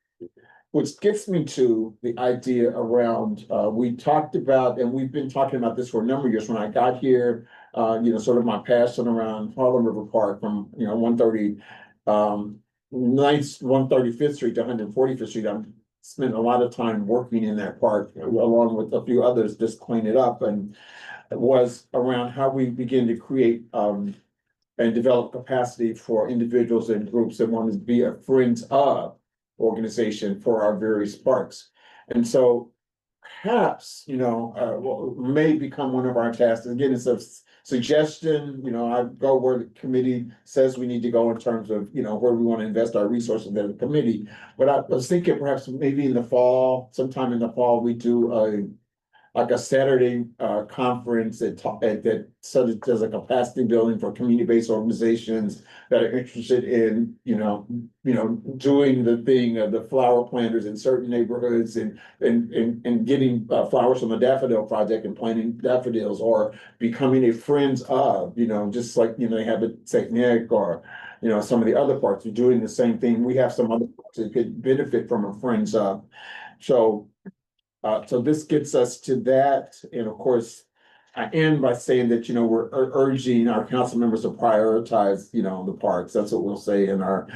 Which gets me to the idea around, we talked about, and we've been talking about this for a number of years. When I got here, sort of my passion around Harlem River Park from, 135th Street to 145th Street. I've spent a lot of time working in that park along with a few others, just clean it up. And it was around how we begin to create, and develop capacity for individuals and groups that want to be a friends of organization for our various parks. And so perhaps, may become one of our tasks. Again, it's a suggestion, I go where the committee says we need to go in terms of, where we want to invest our resources as a committee. But I was thinking perhaps maybe in the fall, sometime in the fall, we do a Saturday conference that sort of does a capacity building for community-based organizations that are interested in, doing the thing of the flower planters in certain neighborhoods and getting flowers from the Daffodil Project and planting daffodils, or becoming a friends of, just like, they have at St. Nick or, some of the other parks are doing the same thing. We have some other parks that could benefit from a friends of. So this gets us to that, and of course, I end by saying that, we're urging our council members to prioritize, the parks. That's what we'll say in our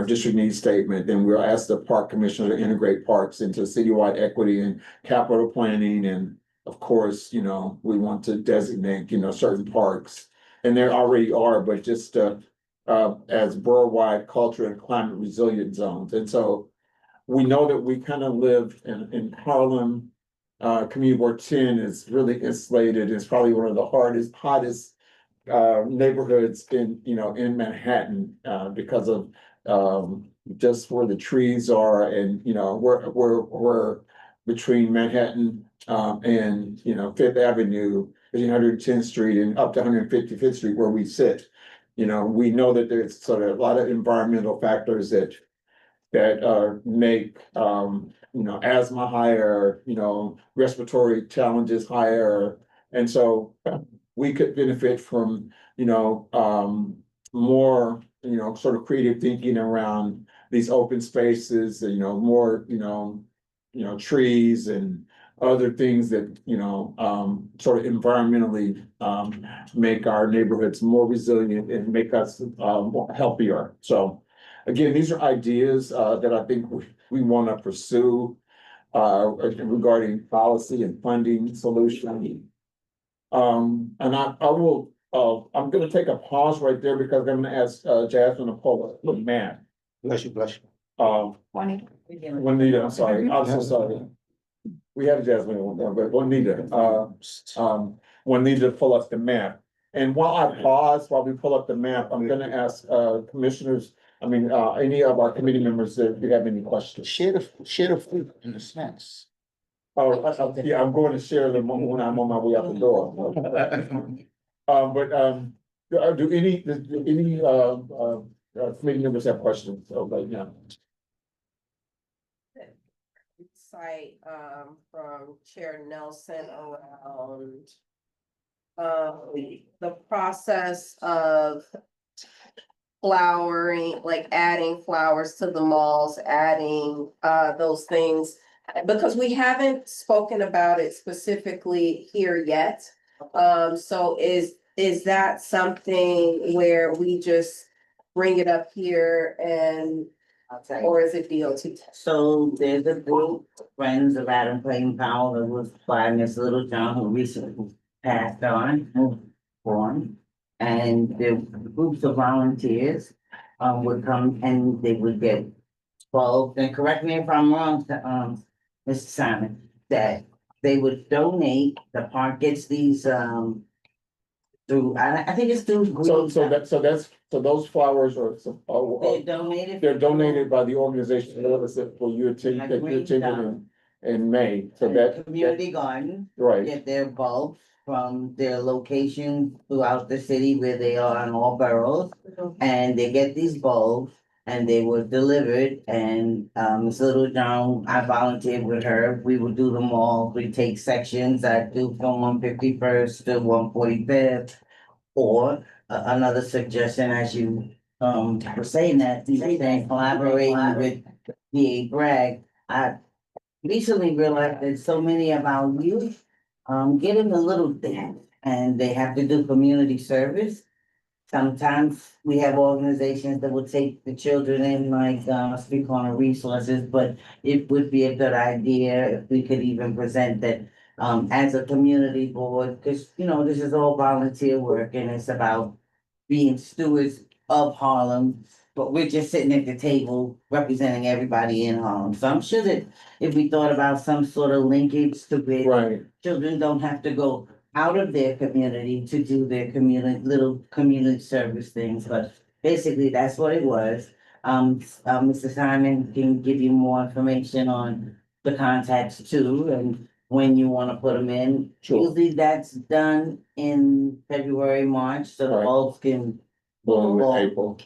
district needs statement. Then we'll ask the park commissioner to integrate parks into citywide equity and capital planning. And of course, we want to designate, certain parks. And there already are, but just as borough-wide culture and climate resilient zones. And so we know that we kind of live in Harlem. Community Board 10 is really insulated. It's probably one of the hottest neighborhoods in Manhattan because of just where the trees are, and we're between Manhattan and Fifth Avenue, 110th Street and up to 155th Street where we sit. We know that there's sort of a lot of environmental factors that make asthma higher, respiratory challenges higher. And so we could benefit from, more, sort of creative thinking around these open spaces, more, trees and other things that, sort of environmentally make our neighborhoods more resilient and make us more healthier. So again, these are ideas that I think we want to pursue regarding policy and funding solution. And I will, I'm going to take a pause right there because I'm going to ask Jasmine to pull a map. Bless you, bless you. Juanita, I'm sorry, I'm so sorry. We have Jasmine, but Juanita, Juanita pull up the map. And while we pull up the map, I'm going to ask commissioners, any of our committee members, if you have any questions. Share the food and the snacks. Oh, yeah, I'm going to share them when I'm on my way out the door. Do any committee members have questions? Right now. Insight from Chair Nelson around the process of flowering, like adding flowers to the malls, adding those things, because we haven't spoken about it specifically here yet. So is that something where we just bring it up here and, or is it DOT? So there's a group, Friends of Adam Clayton Powell, that was by Miss Little John, who recently passed on, born. And the groups of volunteers would come and they would get 12, and correct me if I'm wrong, Mr. Simon, that they would donate, the park gets these through, I think it's through. So those flowers are They're donated by the organization for you attended in May, so that. Community garden. Right. Get their bulbs from their location throughout the city where they are in all boroughs. And they get these bulbs and they were delivered, and Ms. Little John, I volunteered with her. We would do them all. We take sections. I do from 151st to 145th. Or another suggestion, as you were saying that, collaborating with PA Bragg. I recently realized that so many of our youth get in a little thing and they have to do community service. Sometimes we have organizations that will take the children in, like speak on the resources, but it would be a good idea if we could even present that as a community board, because this is all volunteer work and it's about being stewards of Harlem, but we're just sitting at the table representing everybody in Harlem. So I'm sure that if we thought about some sort of linkage to where Right. children don't have to go out of their community to do their little community service things, but basically that's what it was. Mr. Simon can give you more information on the contacts too, and when you wanna put them in. Sure. Usually that's done in February, March, so the Right. bulbs can. April.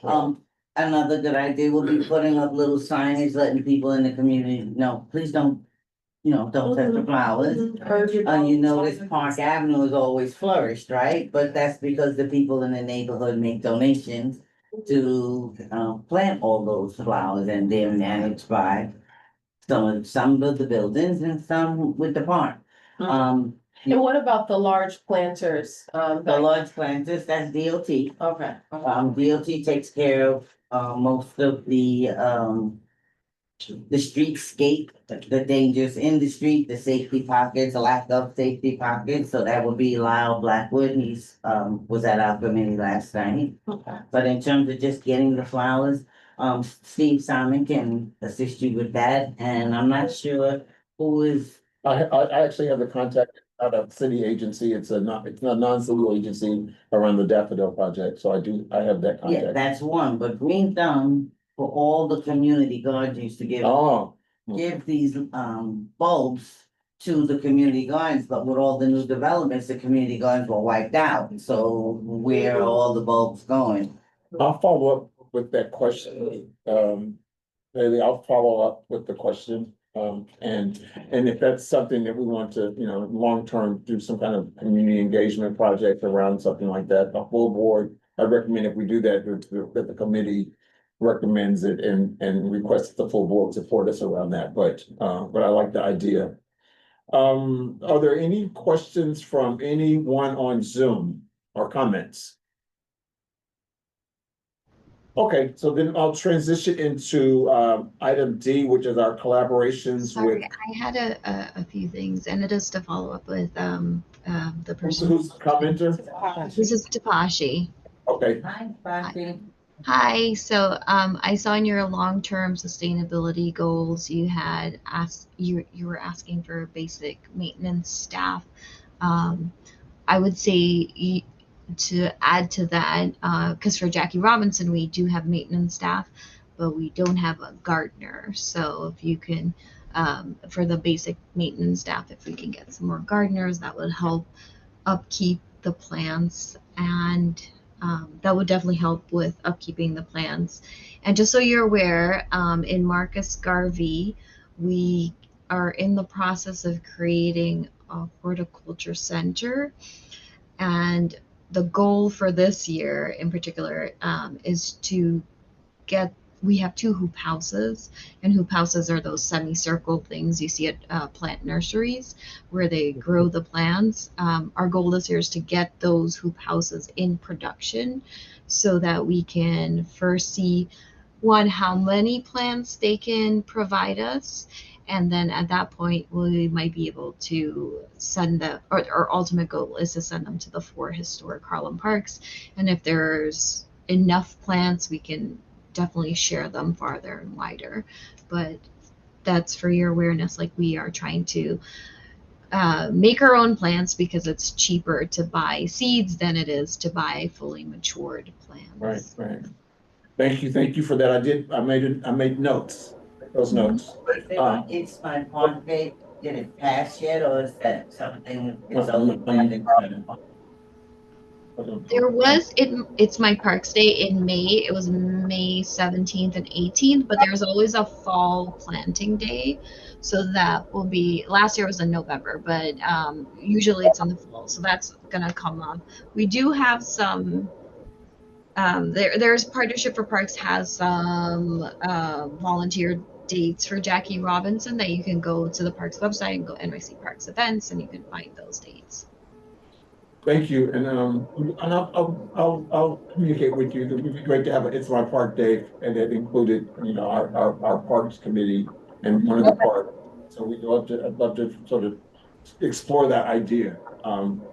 Another good idea would be putting up little signage, letting people in the community know, please don't touch the flowers. You notice Park Avenue is always flourished, right? But that's because the people in the neighborhood make donations to plant all those flowers, and they're managed by some of the buildings and some with the park. And what about the large planters? The large planters, that's DOT. Okay. DOT takes care of, most of the streetscape, the dangers in the street, the safety pockets, the lack of safety pockets. So that would be Lyle Blackwood. He's, was at our committee last night. Okay. But in terms of just getting the flowers, Steve Simon can assist you with that. And I'm not sure who is, I actually have the contact out of city agency. It's a non-civil agency around the Daffodil Project. So I have that yeah, contact. that's one, but Green Thumb, for all the community gardens to give Oh, these bulbs to the community gardens, but with all the new developments, the community gardens were wiped out. So where are all the bulbs going? I'll follow up with that question. Maybe I'll follow up with the question. And if that's something that we want to, long-term do some kind of community engagement project around something like that, the full board, I recommend if we do that, that the committee recommends it and requests the full board support us around that, but I like the idea. Are there any questions from anyone on Zoom or comments? Okay, so then I'll transition into item D, which is our collaborations Sorry, with. I had a few things, and it is to follow up with the person. Who's the commenter? This is Tapashi. Okay, Hi, Bobby. Hi. So I saw in your long-term sustainability goals you had asked you were asking for basic maintenance staff. I would say to add to that, because for Jackie Robinson we do have maintenance staff, but we don't have a gardener. So if you can, for the basic maintenance staff, if we can get some more gardeners, that would help upkeep the plants, and that would definitely help with upkeeping the plants. And just so you're aware, in Marcus Garvey, we are in the process of creating a horticulture center, and the goal for this year in particular is to get we have two hoop houses, and hoop houses are those semicircle things you see at plant nurseries where they grow the plants. Our goal this year is to get those hoop houses in production so that we can first see one, how many plants they can provide us, and then at that point we might be able to send them, or our ultimate goal is to send them to the 4 historic Harlem parks, and if there's enough plants we can definitely share them farther and wider. But that's for your awareness, like we are trying to make our own plants because it's cheaper to buy seeds than it is to buy fully matured plants. right. Thank you for that. I made notes, those notes. It's my pond date, did it pass yet, or is that something it's only planned in? There was it's my Parks Day in May. It was May 17th and 18th, but there's always a fall planting day. So that will be, last year was in November, but usually it's in the fall. So that's gonna come up. We do have some there's Partnership for Parks has some volunteer dates for Jackie Robinson that you can go to the parks website and go NYC Parks events and you can find those dates. Thank you, and I'll communicate with you. It would be great to have It's My Park Day, and it included, our parks committee and one of the parks. So I'd love to sort of explore that idea.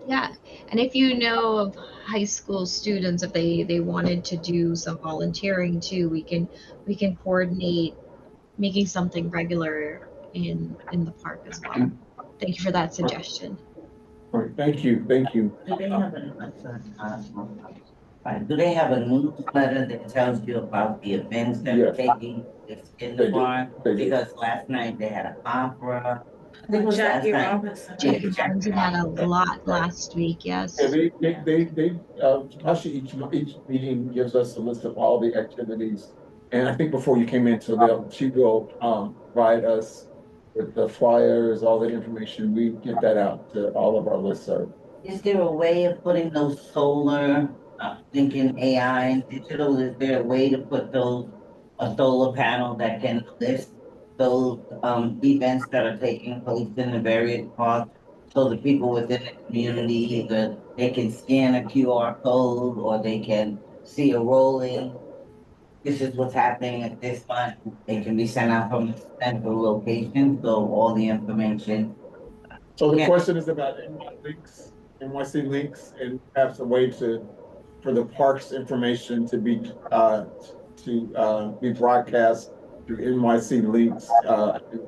Yeah, and if you know of high school students, if they wanted to do some volunteering too, we can coordinate making something regular in the park as well. Thank you for that suggestion. All right, thank you. Do they have do they have a newsletter that tells you about the events that are Yes. taking place in the They do. park? They do. Because last night they had an opera. I think it was last Jackie night. Robinson. Jackie Robinson had a lot last week, yes. Yeah, actually each meeting gives us a list of all the activities. And I think before you came in, so she will provide us with the flyers, all the information. We get that out to all of our listserv. Is there a way of putting those solar, thinking AI and digital, is there a way to put a solar panel that can list those, events that are taking place in the various parks So the people within the community, either they can scan a QR code or they can see a rolling. This is what's happening at this month. It can be sent out from a central location, so all the information. So the Yeah. question is about NYC links, and perhaps a way for the parks information to be broadcast through NYC links,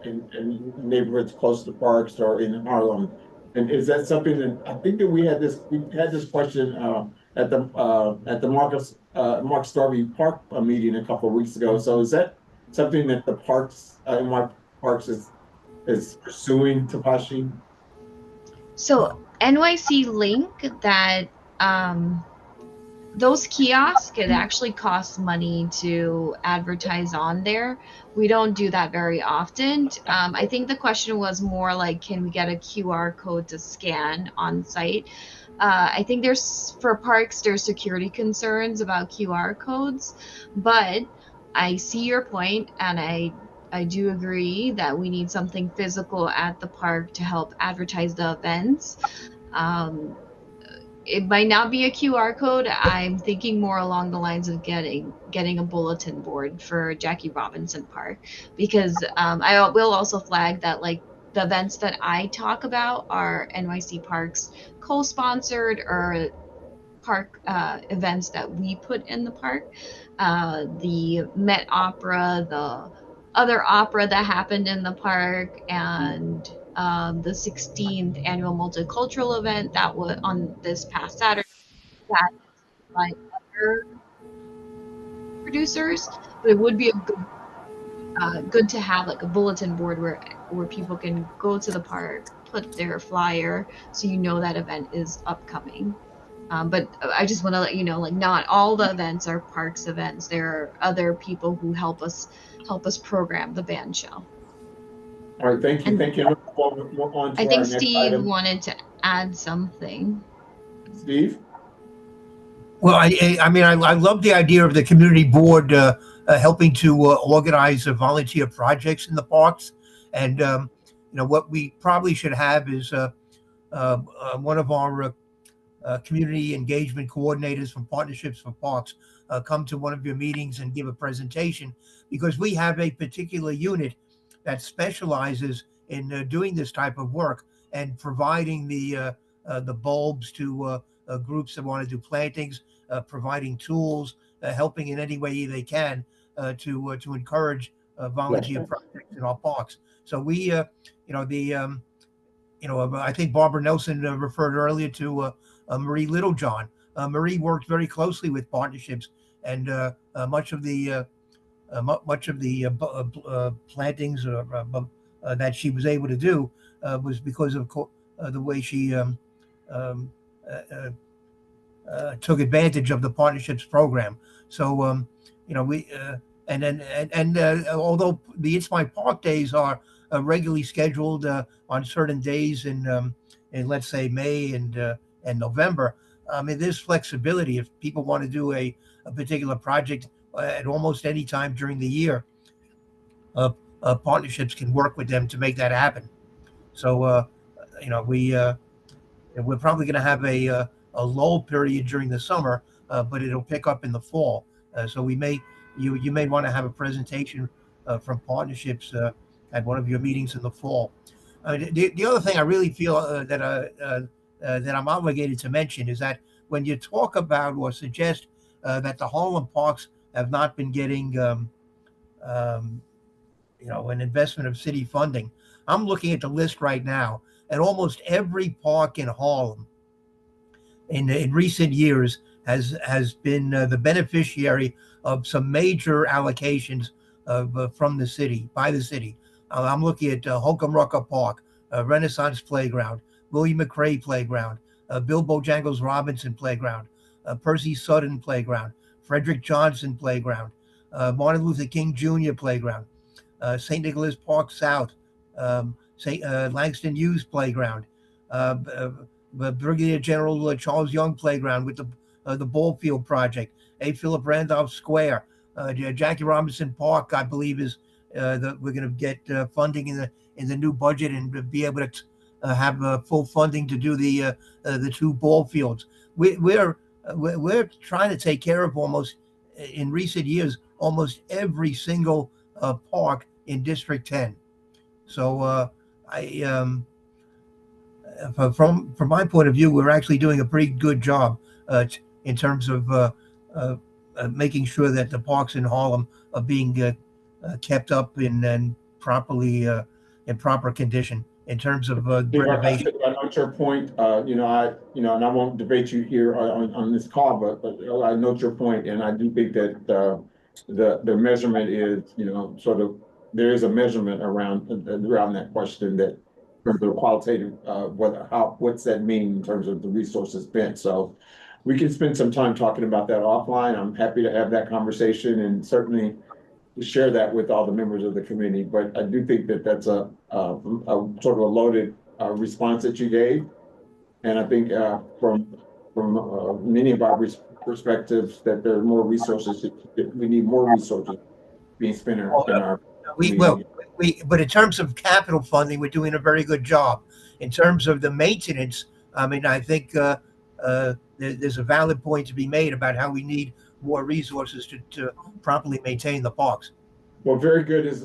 in neighborhoods close to parks or in Harlem. And is that something that, I think that we had this question, at the Mark Starvey Park meeting a couple of weeks ago. So is that something that the parks, NY Parks is pursuing, Tapashi? So NYC Link, that those kiosks, it actually costs money to advertise on there. We don't do that very often. I think the question was more like, can we get a QR code to scan on site? I think for parks, there's security concerns about QR codes, but I see your point, and I do agree that we need something physical at the park to help advertise the events. Um, it might not be a QR code. I'm thinking more along the lines of getting a bulletin board for Jackie Robinson Park, because I will also flag that, like, the events that I talk about are NYC Parks co-sponsored or park events that we put in the park. The Met Opera, the other opera that happened in the park, and the 16th annual multicultural event that was on this past Saturday, that by other producers. But it would be a good to have like a bulletin board where people can go to the park, put their flyer, so you know that event is upcoming. But I just want to let you know, like, not all the events are parks events. There are other people who help us program the band show. All right, thank you, And thank you. Let's move on I to our think next Steve item. wanted to add something. Steve? Well, I mean, I love the idea of the community board helping to organize volunteer projects in the parks. And, what we probably should have is one of our community engagement coordinators from Partnerships for Parks come to one of your meetings and give a presentation, because we have a particular unit that specializes in doing this type of work and providing the bulbs to groups that want to do plantings, providing tools, helping in any way they can to encourage volunteer projects in our parks. So we, I think Barbara Nelson referred earlier to Marie Littlejohn. Marie worked very closely with partnerships, and much of the plantings that she was able to do was because of the way she um, uh, took advantage of the partnerships program. So we and then although the It's My Park days are regularly scheduled on certain days in let's say May and November, I mean, there's flexibility if people want to do a particular project at almost any time during the year. Uh, Partnerships can work with them to make that happen. So you know we we're probably going to have a lull period during the summer, but it'll pick up in the fall. So you may want to have a presentation from partnerships at one of your meetings in the fall. The other thing I really feel that I'm obligated to mention is that when you talk about or suggest that the Harlem parks have not been getting um, an investment of city funding, I'm looking at the list right now, and almost every park in Harlem in recent years has been the beneficiary of some major allocations from the city by the city. I'm looking at Holcomb Rucker Park, Renaissance Playground, William McRae Playground, Bill Bojangles Robinson Playground, Percy Sutton Playground, Frederick Johnson Playground, Martin Luther King Jr. Playground, St. Nicholas Park South, St. Langston Hughes Playground, Brigadier General Charles Young Playground with the ball field project, A. Philip Randolph Square, Jackie Robinson Park, I believe is that we're going to get funding in the new budget and be able to have full funding to do the two ball fields. We're trying to take care of almost in recent years almost every single park in District 10. So I from my point of view, we're actually doing a pretty good job in terms of making sure that the parks in Harlem are being kept up and properly in proper condition in terms of renovation. I note your point, and I won't debate you here on this call, but I note your point, and I do think that, the measurement is, sort of, there is a measurement around that question that, for the qualitative, what's that mean in terms of the resources spent, so we can spend some time talking about that offline. I'm happy to have that conversation and certainly share that with all the members of the committee, but I do think that that's a sort of a loaded response that you gave. And I think from many of our perspectives that there are more resources, we need more resources being spent in our community. But in terms of capital funding, we're doing a very good job. In terms of the maintenance, I mean, I think there's a valid point to be made about how we need more resources to properly maintain the parks. Well, very good is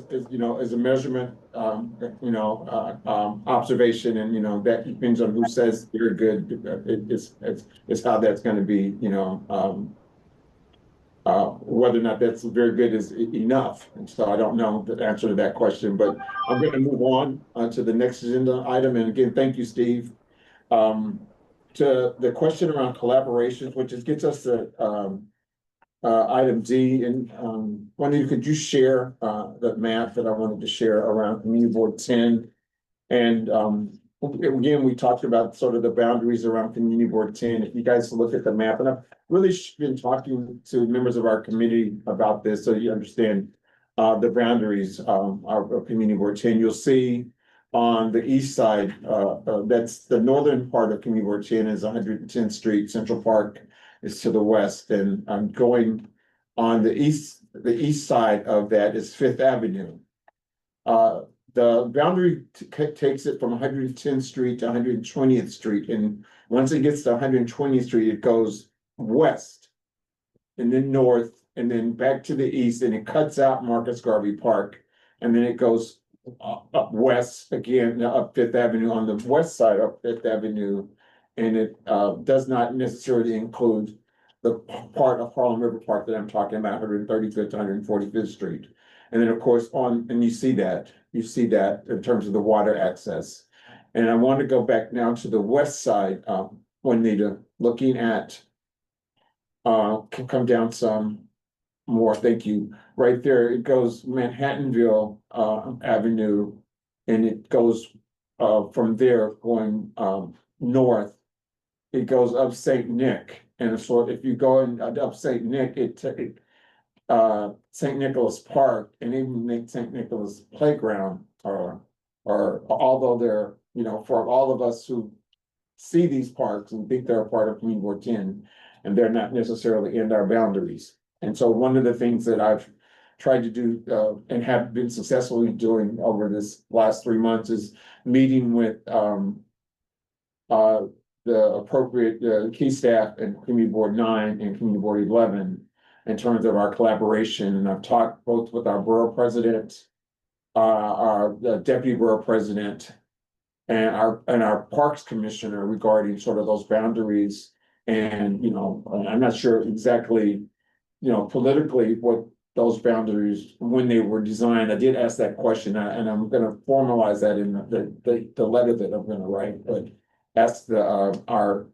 a measurement, observation, and that depends on who says very good. It's how that's going to be, whether or not that's very good is enough. And so I don't know the answer to that question, but I'm going to move on to the next agenda item. And again, thank you, Steve. To the question around collaborations, which gets us to item D, and Juanita, could you share the map that I wanted to share around Community Board 10? And again, we talked about sort of the boundaries around Community Board 10. If you guys look at the map, and I've really been talking to members of our committee about this, so you understand the boundaries of Community Board 10. You'll see on the east side, that's the northern part of Community Board 10 is 110th Street. Central Park is to the west, and I'm going on the east side of that is Fifth Avenue. The boundary takes it from 110th Street to 120th Street, and once it gets to 120th Street, it goes west, and then north, and then back to the east, and it cuts out Marcus Garvey Park, and then it goes up west again, up Fifth Avenue on the west side of Fifth Avenue. And it does not necessarily include the part of Harlem River Park that I'm talking about, 135th to 145th Street. And then, of course, you see that in terms of the water access. And I want to go back now to the west side, Juanita, looking at, can come down some more, thank you. Right there, it goes Manhattanville Avenue, and it goes from there going north. It goes up St. Nick, and so if you go up St. Nick, St. Nicholas Park and even St. Nicholas Playground are although they're, for all of us who see these parks and think they're a part of Community Board 10, and they're not necessarily in our boundaries. And so one of the things that I've tried to do and have been successfully doing over this last 3 months is meeting with the appropriate key staff in Community Board 9 and Community Board 11 in terms of our collaboration. And I've talked both with our borough president, our deputy borough president, and our parks commissioner regarding sort of those boundaries. And, I'm not sure exactly, politically what those boundaries, when they were designed. I did ask that question, and I'm gonna formalize that in the letter that I'm gonna write, but ask our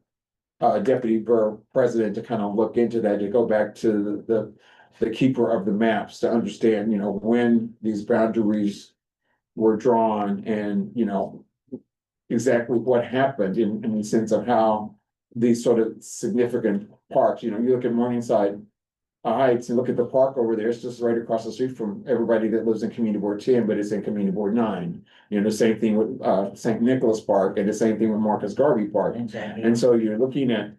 deputy borough president to kind of look into that, to go back to the keeper of the maps to understand, when these boundaries were drawn and, exactly what happened in the sense of how these sort of significant parks, you look at Morningside Heights and look at the park over there, it's just right across the street from everybody that lives in Community Board 10, but it's in Community Board 9. The same thing with St. Nicholas Park, and the same thing with Marcus Garvey Park. Exactly. And so you're looking at,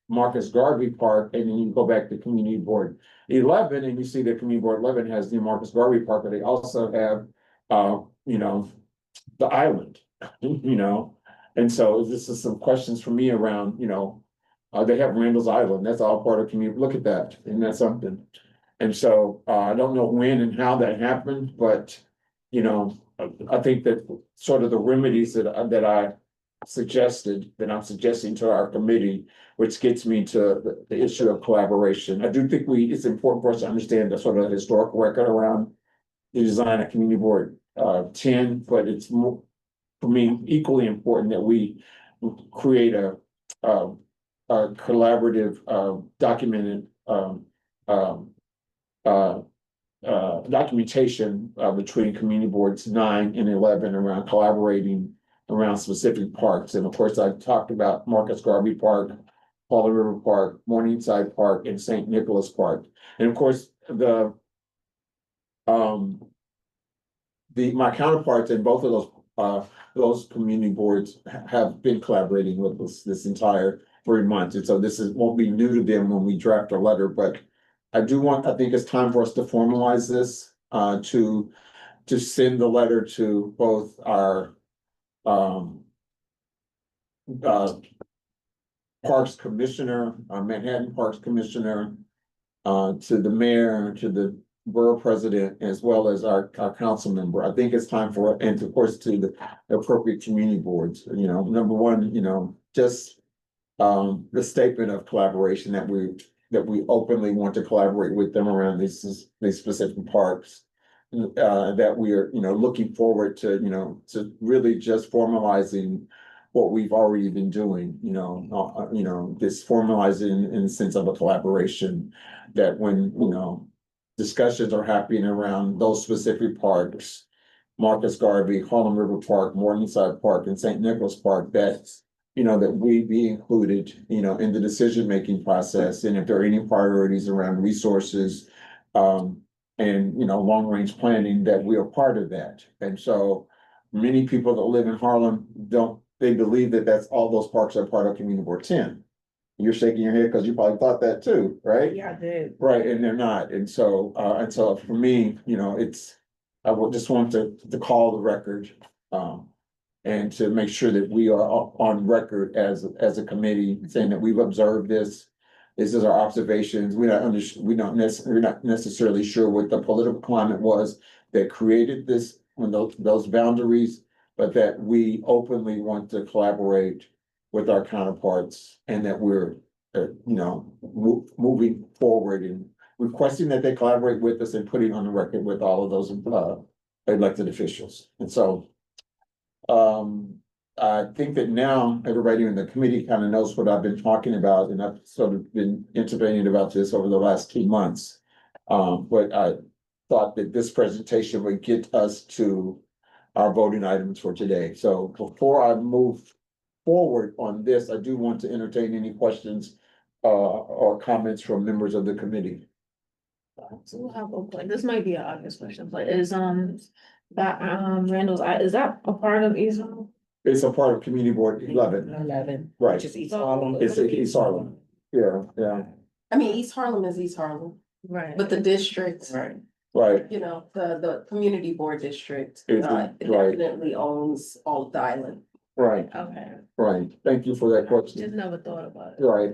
Marcus Garvey Park, and then you go back to Community Board 11, and you see that Community Board 11 has the Marcus Garvey Park, but they also have, the island. you know? And so this is some questions for me around, they have Randall's Island, that's all part of community, look at that, isn't that something? And so, I don't know when and how that happened, but, I think that sort of the remedies that I suggested, that I'm suggesting to our committee, which gets me to the issue of collaboration. I do think it's important for us to understand the sort of historical record around the design of community board, 10, but it's more, for me, equally important that we create a collaborative, documented, um, uh, documentation, between community boards 9 and 11 around collaborating around specific parks. And of course, I talked about Marcus Garvey Park, Paula River Park, Morningside Park, and St. Nicholas Park. And of course, my counterparts in both of those community boards have been collaborating with us this entire 3 months. And so won't be new to them when we draft a letter, but I think it's time for us to formalize this, to send the letter to both our, uh, Parks Commissioner, Manhattan Parks Commissioner, to the mayor, to the borough president, as well as our council member. I think it's time and of course to the appropriate community boards, number one, just the statement of collaboration that we openly want to collaborate with them around these specific parks. That we are, looking forward to really just formalizing what we've already been doing, this formalizing in the sense of a collaboration, that when, discussions are happening around those specific parks, Marcus Garvey, Harlem River Park, Morningside Park, and St. Nicholas Park, that we be included, in the decision-making process. And if there are any priorities around resources, and, long-range planning, that we are part of that. And so many people that live in Harlem they believe that all those parks are part of Community Board 10. You're shaking your head because you probably thought that too, right? Yeah, I did. Right, and they're not. And so for me, I would just want to call the record, and to make sure that we are on record as a committee, saying that we've observed this. This is our observations. We're not necessarily sure what the political climate was that created this, when those boundaries, but that we openly want to collaborate with our counterparts, and that we're, moving forward and requesting that they collaborate with us, and putting on the record with all of those elected officials. And so, I think that now everybody in the committee kind of knows what I've been talking about, and I've sort of been intervening about this over the last 2 months. But I thought that this presentation would get us to our voting items for today. So before I move forward on this, I do want to entertain any questions, or comments from members of the committee. So we'll have a point. This might be an obvious question, but is that Randall's is that a part of East Harlem? It's a part of Community Board 11, 11. right? Which is East Harlem. It's East Harlem. Yeah, I mean, East Harlem is East Harlem, Right. but the district, Right. right. the community board district, Is it? it Right. definitely owns all of the island. Right, Okay. right. Thank you for that Just question. never thought about it. Right.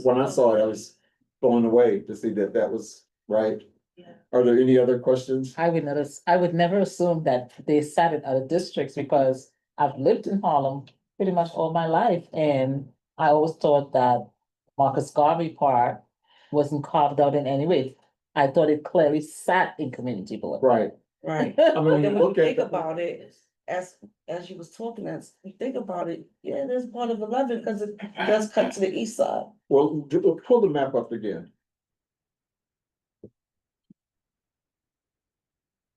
When I saw it, I was blown away to see that was right. Yeah. Are there any other questions? I would never assume that they sat in other districts, because I've lived in Harlem pretty much all my life, and I always thought that Marcus Garvey Park wasn't carved out in any way. I thought it clearly sat in community board. Right. Right. I mean, when And you when you look at think the- about it, as you was talking, as you think about it, yeah, there's part of 11, because it does cut to the east side. Well, pull the map up again.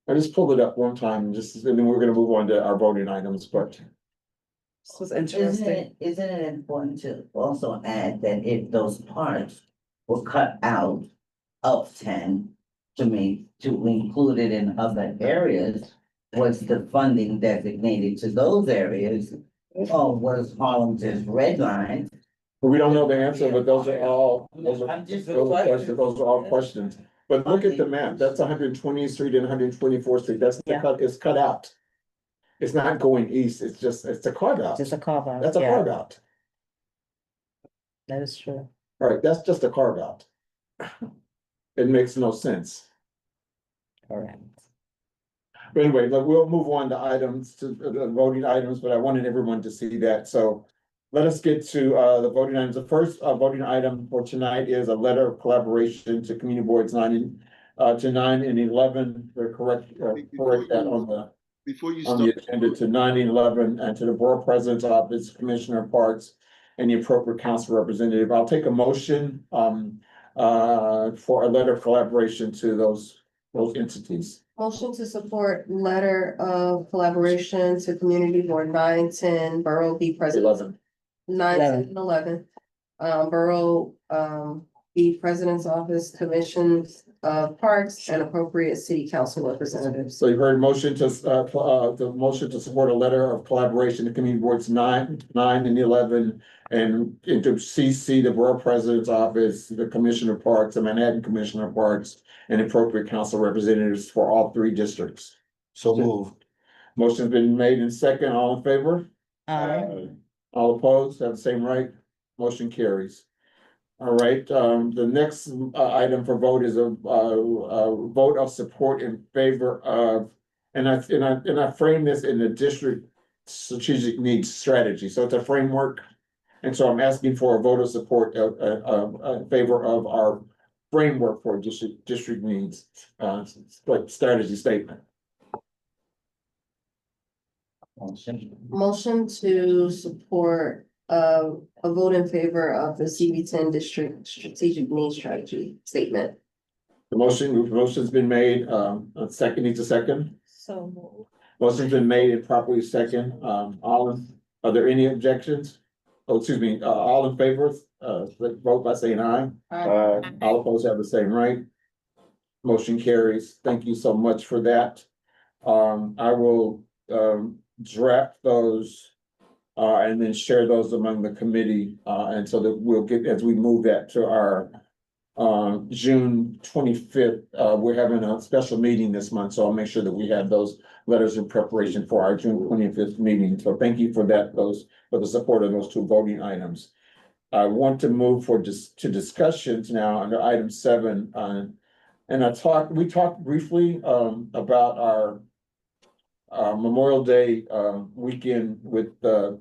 I just pulled it up one time, and then we're gonna move on to our voting items, but This was interesting. Isn't it important to also add that if those parts were cut out of 10 to include it in other areas, was the funding designated to those areas? Or was Harlem just redlined? we don't know the answer, but those are all, I'm just- those are all questions. But look at the map, that's 120th Street and 124th Street, that's Yeah. it's cut out. It's not going east, it's a carve out. Just a carve out. That's a yeah, carve out. That is true. All right, that's just a carve out. It makes no sense. Correct. But anyway, look, we'll move on to items, to the voting items, but I wanted everyone to see that, so. Let us get to the voting items. The first voting item for tonight is a letter of collaboration to community boards 9 and 11. They're correct that on the Before you on the start, agenda to 9 and 11, and to the Borough President's Office, Commissioner of Parks, and the appropriate council representative. I'll take a motion for a letter of collaboration to those entities. Motion to support letter of collaboration to Community Board 9, 10, Borough B President. 11. 9, 10, and 11. Borough, B President's Office, Commission of Parks, and appropriate city council representatives. So you've heard motion to, the motion to support a letter of collaboration to community boards 9 and 11. And into CC, the Borough President's Office, the Commissioner of Parks, the Manhattan Commissioner of Parks, and appropriate council representatives for all 3 districts. So moved. Motion's been made in second, all in favor? All opposed, have the same right, motion carries. All right, the next item for vote is a vote of support in favor of, and I frame this in the district strategic needs strategy, so it's a framework. And so I'm asking for a vote of support in favor of our framework for district needs, like strategy statement. Motion to support a vote in favor of the CB10 district strategic needs strategy statement. The motion's been made, a second, needs a second. So moved. Motion's been made and properly second, are there any objections? Oh, excuse me, all in favor, vote by saying aye. All opposed have the same right. Motion carries, thank you so much for that. I will, draft those, and then share those among the committee, and so that we'll get, as we move that to our June 25th, we're having a special meeting this month, so I'll make sure that we have those letters in preparation for our June 25th meeting. So thank you for that, for the support of those 2 voting items. I want to move to discussions now under item 7, and we talked briefly about our Memorial Day weekend with the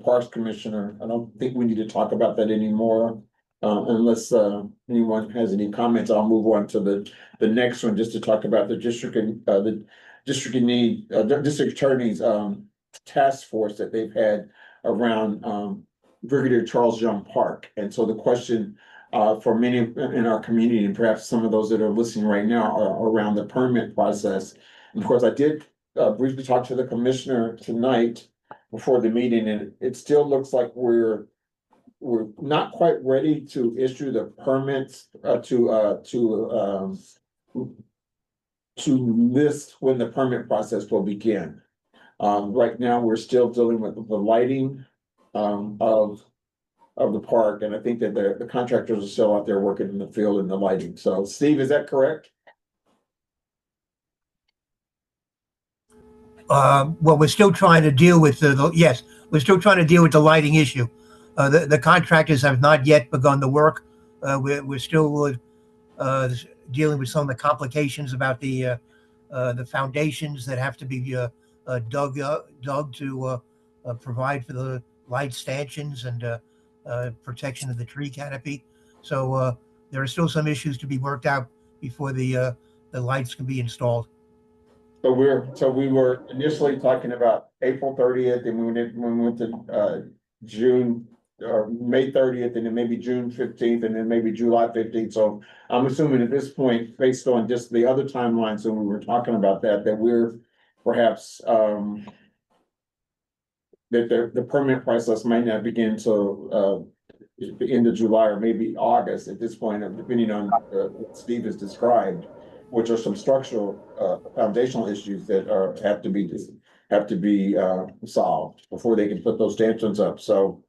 Parks Commissioner. I don't think we need to talk about that anymore. Unless anyone has any comments, I'll move on to the next one, just to talk about the district attorney's task force that they've had around Brigadier Charles Young Park. And so the question for many in our community, and perhaps some of those that are listening right now, are around the permit process. And of course, I did briefly talk to the commissioner tonight before the meeting, and it still looks like we're not quite ready to issue the permits to list when the permit process will begin. Right now, we're still dealing with the lighting of the park, and I think that the contractors are still out there working in the field and the lighting. So, Steve, is that correct? Well, we're still trying to deal with we're still trying to deal with the lighting issue. The contractors have not yet begun the work. We're still dealing with some of the complications about the foundations that have to be dug to provide for the light stanchions and protection of the tree canopy. So there are still some issues to be worked out before the lights can be installed. So we were initially talking about April 30th, and we went to June or May 30th, and then maybe June 15th, and then maybe July 15th. So I'm assuming at this point, based on just the other timelines that we were talking about, that we're perhaps that the permit process might not begin till the end of July or maybe August at this point, depending on what Steve has described, which are some structural foundational issues that have to be solved before they can put those stanchions up. So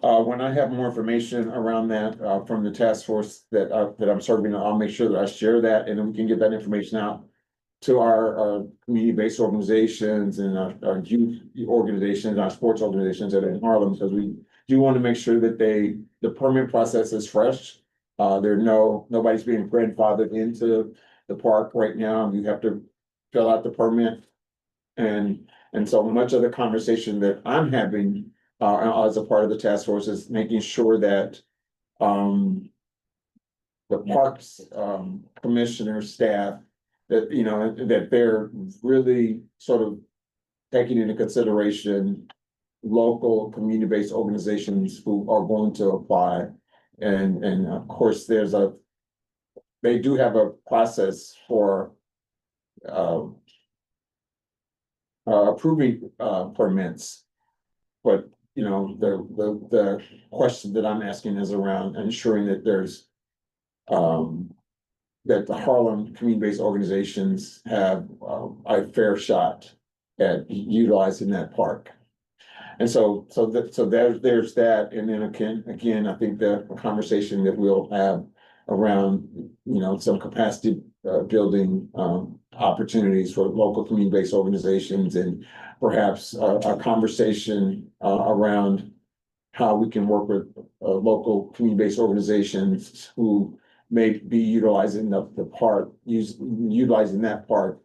when I have more information around that from the task force that I'm serving, I'll make sure that I share that, and then we can get that information out to our community-based organizations and our youth organizations, our sports organizations that are in Harlem, because we do want to make sure that the permit process is fresh. Nobody's being grandfathered into the park right now. You have to fill out the permit. And so much of the conversation that I'm having as a part of the task force is making sure that the parks commissioner staff, that that they're really sort of taking into consideration local community-based organizations who are going to apply. And of course, they do have a process for approving permits. But the question that I'm asking is around ensuring that there's that the Harlem community-based organizations have a fair shot at utilizing that park. And so there's that, and then again, I think the conversation that we'll have around, some capacity building opportunities for local community-based organizations, and perhaps a conversation around how we can work with local community-based organizations who may be utilizing the park, utilizing that park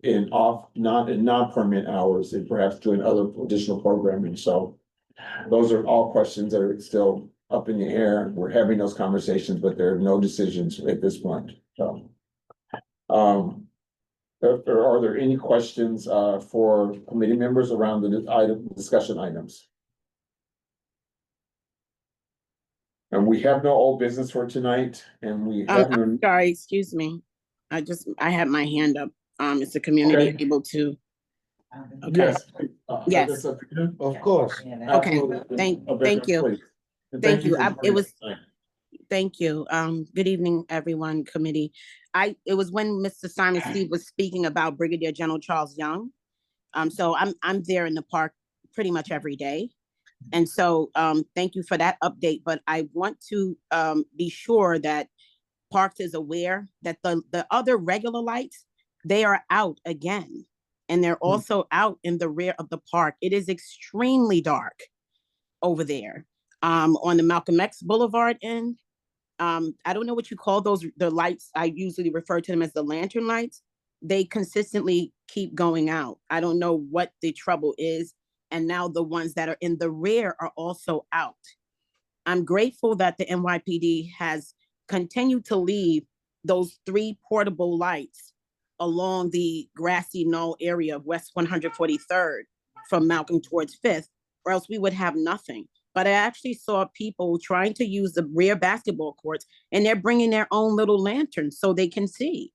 in non-permit hours, and perhaps doing other additional programming. So those are all questions that are still up in the air. We're having those conversations, but there are no decisions at this point. So, are there any questions for committee members around the discussion items? And we have no old business for tonight, and we have no. I'm sorry, excuse me. I had my hand up. Is the community able to? Okay. Yes. Yes. Of course. Okay. Thank you. Thank you. Thank you. Good evening, everyone, committee. It was when Mr. Simon Steve was speaking about Brigadier General Charles Young. So I'm there in the park pretty much every day. And so thank you for that update. But I want to be sure that Parks is aware that the other regular lights, they are out again. And they're also out in the rear of the park. It is extremely dark over there. On the Malcolm X Boulevard end, I don't know what you call those, the lights. I usually refer to them as the lantern lights. They consistently keep going out. I don't know what the trouble is. And now the ones that are in the rear are also out. I'm grateful that the NYPD has continued to leave those 3 portable lights along the grassy knoll area of West 143rd from Malcolm towards 5th, or else we would have nothing. But I actually saw people trying to use the rear basketball courts, and they're bringing their own little lanterns so they can see.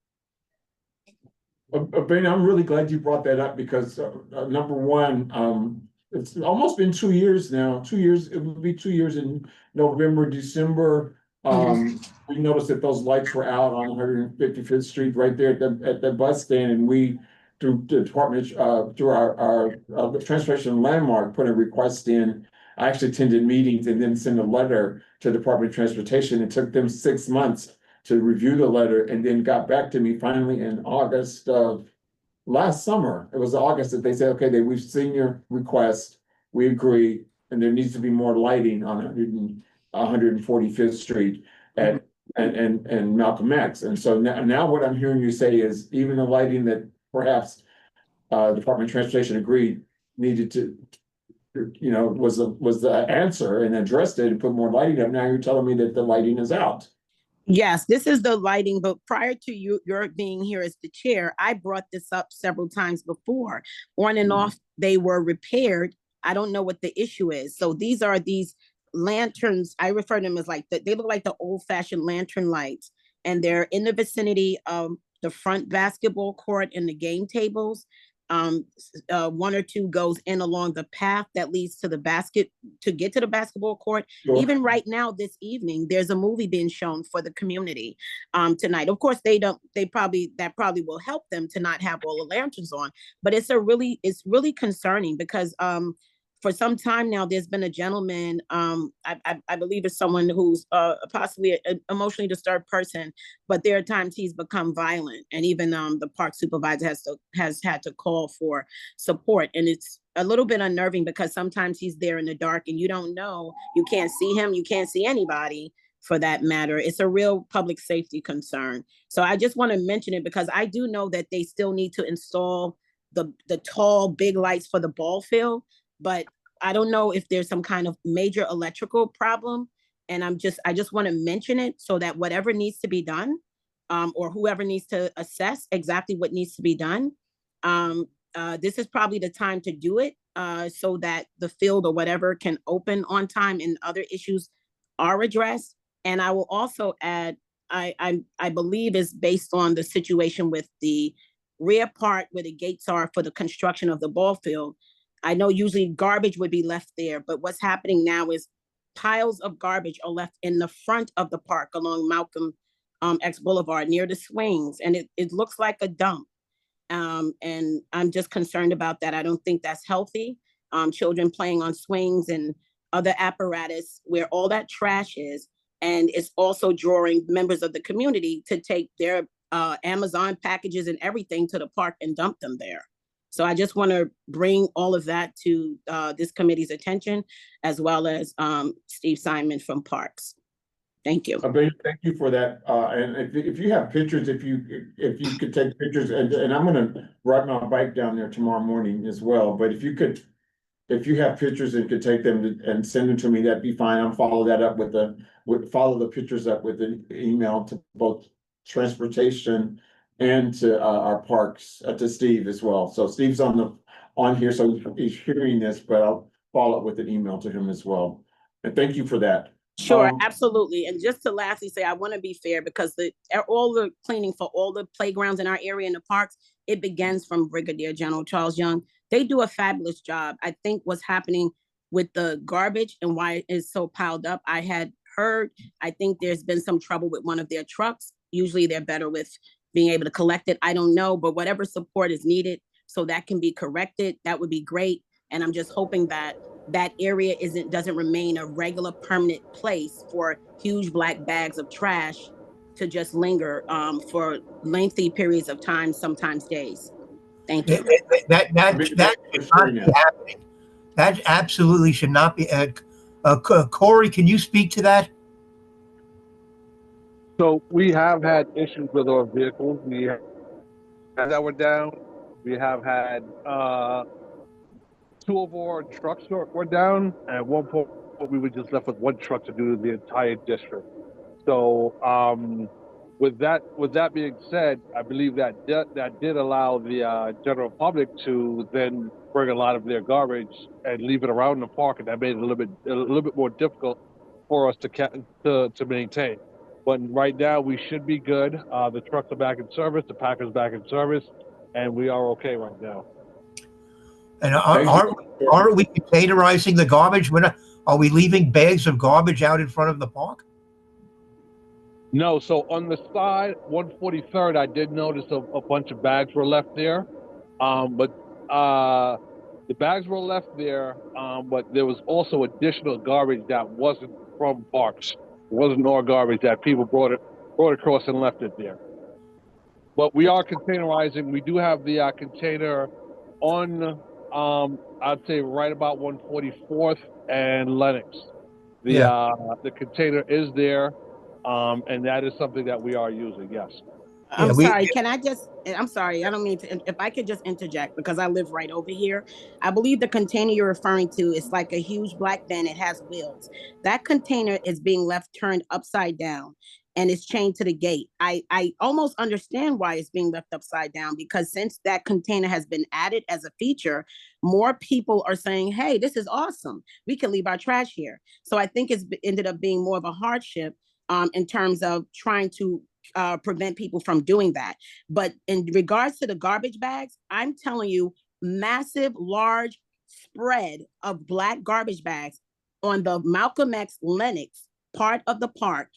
Ben, I'm really glad you brought that up, because number one, it's almost been 2 years now. 2 years, it would be 2 years in November, December. We noticed that those lights were out on 155th Street right there at the bus stand, and we, through the department, through our transportation landmark, put a request in. I actually attended meetings and then sent a letter to the Department of Transportation. It took them 6 months to review the letter, and then got back to me finally in August of last summer. It was August that they said, okay, we've seen your request, we agree, and there needs to be more lighting on 145th Street and Malcolm X. And so now what I'm hearing you say is even the lighting that perhaps Department of Transportation agreed needed to, was the answer, and addressed it and put more lighting up. Now you're telling me that the lighting is out. Yes, this is the lighting, but prior to your being here as the chair, I brought this up several times before. On and off, they were repaired. I don't know what the issue is. So these are these lanterns. I refer to them as they look like the old-fashioned lantern lights, and they're in the vicinity of the front basketball court and the game tables. 1 or 2 goes in along the path that leads to to get to the basketball court. Sure. Even right now, this evening, there's a movie being shown for the community tonight. Of course, that probably will help them to not have all the lanterns on, but it's really concerning, because for some time now, there's been a gentleman, I believe it's someone who's possibly an emotionally disturbed person, but there are times he's become violent, and even the park supervisor has had to call for support, and it's a little bit unnerving because sometimes he's there in the dark and you don't know, you can't see him, you can't see anybody for that matter. It's a real public safety concern. So I just want to mention it because I do know that they still need to install the tall, big lights for the ball field, but I don't know if there's some kind of major electrical problem. And I just want to mention it so that whatever needs to be done, or whoever needs to assess exactly what needs to be done, this is probably the time to do it, so that the field or whatever can open on time and other issues are addressed. And I will also add, I believe is based on the situation with the rear part where the gates are for the construction of the ball field. I know usually garbage would be left there, but what's happening now is piles of garbage are left in the front of the park along Malcolm X Boulevard near the swings, and it looks like a dump. And I'm just concerned about that. I don't think that's healthy. Children playing on swings and other apparatus where all that trash is, and it's also drawing members of the community to take their Amazon packages and everything to the park and dump them there. So I just want to bring all of that to this committee's attention, as well as Steve Simon from Parks. Thank you. Thank you for that. And if you have pictures, if you could take pictures, and I'm gonna ride my bike down there tomorrow morning as well. But if you have pictures and could take them and send them to me, that'd be fine. I'll follow that up follow the pictures up with an email to both transportation and to our parks, to Steve as well. So Steve's on here, so he's hearing this, but I'll follow up with an email to him as well. And thank you for that. Sure, absolutely. And just to lastly say, I want to be fair because all the cleaning for all the playgrounds in our area and the parks, it begins from Brigadier General Charles Young. They do a fabulous job. I think what's happening with the garbage and why it is so piled up, I had heard, I think there's been some trouble with one of their trucks. Usually they're better with being able to collect it. I don't know, but whatever support is needed so that can be corrected, that would be great. And I'm just hoping that that area doesn't remain a regular permanent place for huge black bags of trash to just linger for lengthy periods of time, sometimes days. Thank you. That should not be happening. That absolutely should not be. Corey, can you speak to that? So we have had issues with our vehicles. We have that were down. We have had 2 of our trucks were down. And at one point, we were just left with 1 truck to do the entire district. So with that being said, I believe that did allow the general public to then bring a lot of their garbage and leave it around the park, and that made it a little bit more difficult for us to maintain. But right now we should be good. The trucks are back in service, the Packer's back in service, and we are okay right now. And aren't we containerizing the garbage? Are we leaving bags of garbage out in front of the park? No, so on the side, 143rd, I did notice a bunch of bags were left there. But the bags were left there, but there was also additional garbage that wasn't from parks. It wasn't our garbage that people brought across and left it there. But we are containerizing. We do have the container on, I'd say right about 144th and Lenox. The container is there. And that is something that we are using, yes. I'm sorry, I'm sorry, I don't mean to, if I could just interject because I live right over here. I believe the container you're referring to is like a huge black bin. It has wheels. That container is being left turned upside down and it's chained to the gate. I almost understand why it's being left upside down because since that container has been added as a feature, more people are saying, hey, this is awesome. We can leave our trash here. So I think it's ended up being more of a hardship in terms of trying to prevent people from doing that. But in regards to the garbage bags, I'm telling you, massive, large spread of black garbage bags on the Malcolm X Lenox part of the park,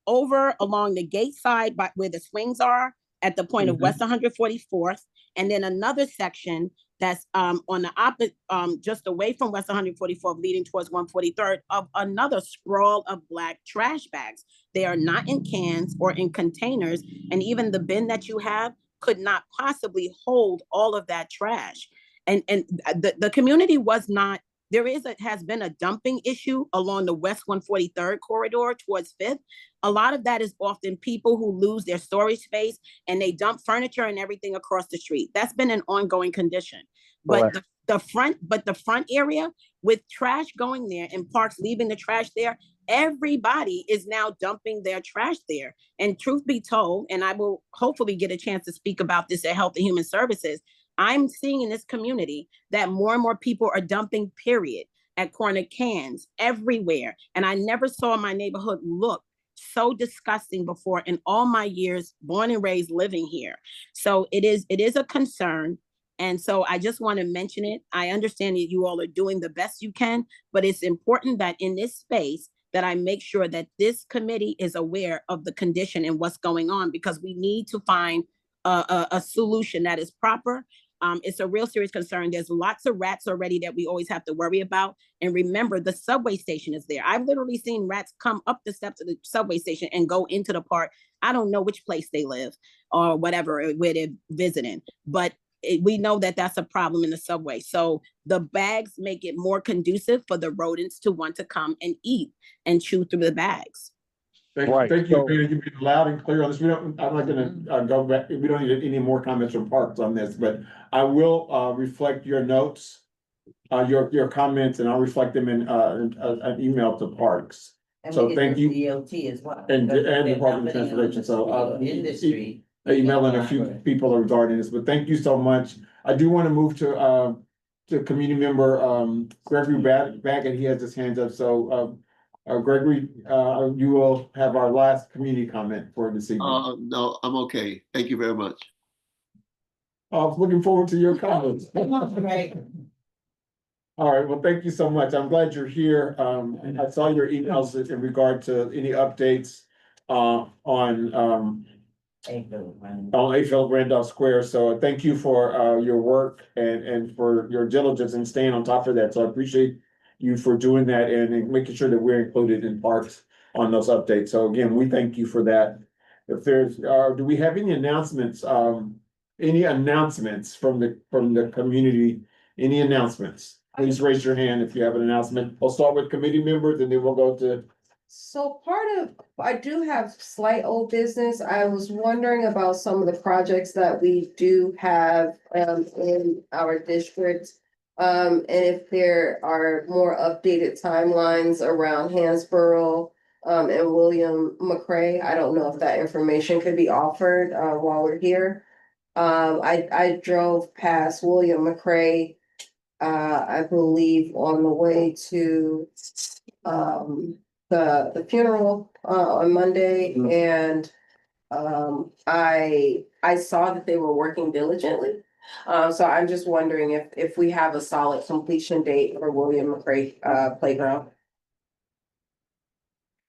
over along the gate side by where the swings are at the point of West 144th, and then another section that's on the opposite, just away from West 144th, leading towards 143rd, of another sprawl of black trash bags. They are not in cans or in containers, and even the bin that you have could not possibly hold all of that trash. And the community was not, has been a dumping issue along the West 143rd corridor towards 5th. A lot of that is often people who lose their storage space and they dump furniture and everything across the street. That's been an ongoing condition. But the front area with trash going there and parks leaving the trash there, everybody is now dumping their trash there. And truth be told, and I will hopefully get a chance to speak about this at Health and Human Services, I'm seeing in this community that more and more people are dumping, period, at corner cans everywhere. And I never saw my neighborhood look so disgusting before in all my years, born and raised living here. So it is a concern. And so I just want to mention it. I understand that you all are doing the best you can, but it's important that in this space that I make sure that this committee is aware of the condition and what's going on, because we need to find a solution that is proper. It's a real serious concern. There's lots of rats already that we always have to worry about. And remember, the subway station is there. I've literally seen rats come up the steps of the subway station and go into the park. I don't know which place they live or whatever, where they're visiting, but we know that that's a problem in the subway. So the bags make it more conducive for the rodents to want to come and eat and chew through the bags. Thank you, Peter. You've been loud and clear on this. I'm not gonna go back. We don't need any more comments from Parks on this, but I will reflect your notes, your comments, and I'll reflect them in an email to Parks. And so we thank get you. DOT as well. And Department of Transportation. So industry. Emailing a few people regarding this, but thank you so much. I do want to move to community member Gregory Baggett. He has his hands up. So Gregory, you will have our last community comment for this evening. No, I'm okay. Thank you very much. I was looking forward to your comments. Right. All right, well, thank you so much. I'm glad you're here. And I saw your emails in regard to any updates on Ayfield Randolph Square. So thank you for your work and for your diligence and staying on top of that. So I appreciate you for doing that and making sure that we're included in Parks on those updates. So again, we thank you for that. If there's, do we have any announcements? Any announcements from the community? Any announcements? Please raise your hand if you have an announcement. We'll start with committee members and then we'll go to. So I do have slight old business. I was wondering about some of the projects that we do have in our district. And if there are more updated timelines around Hansborough and William McRae. I don't know if that information could be offered while we're here. I drove past William McRae, I believe on the way to the funeral on Monday, and I saw that they were working diligently. So I'm just wondering if we have a solid completion date for William McRae playground.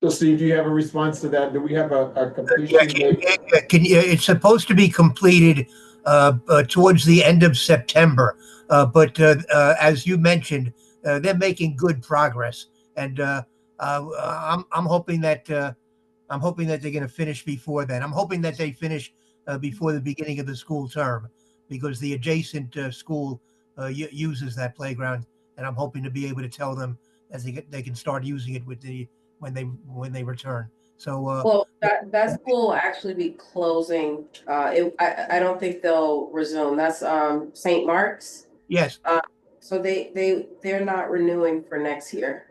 So Steve, do you have a response to that? Do we have a completion date? It's supposed to be completed towards the end of September, but as you mentioned, they're making good progress, and I'm hoping that they're going to finish before then. I'm hoping that they finish before the beginning of the school term, because the adjacent school uses that playground, and I'm hoping to be able to tell them as they can start using it when they return. So well, that school will actually be closing. I don't think they'll resume. That's St. Mark's. Yes. So they're not renewing for next year,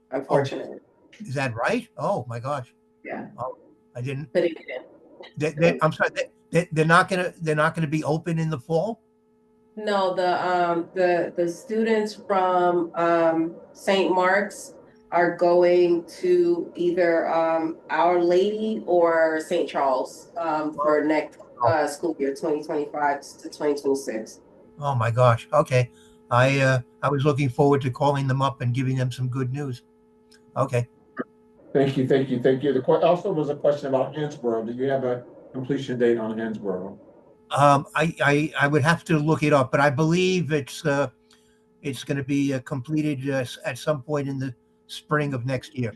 unfortunately. Oh, is that right? Oh my gosh. Yeah. Oh, I didn't. Putting it in. I'm sorry. They're not gonna be open in the fall. No, the students from St. Mark's are going to either Our Lady or St. Charles for next school year 2025 to 2026. Oh my gosh. Okay. I was looking forward to calling them up and giving them some good news. Okay. Thank you. Also was a question about Hansborough. Do you have a completion date on Hansborough? I would have to look it up, but I believe it's going to be completed at some point in the spring of next year.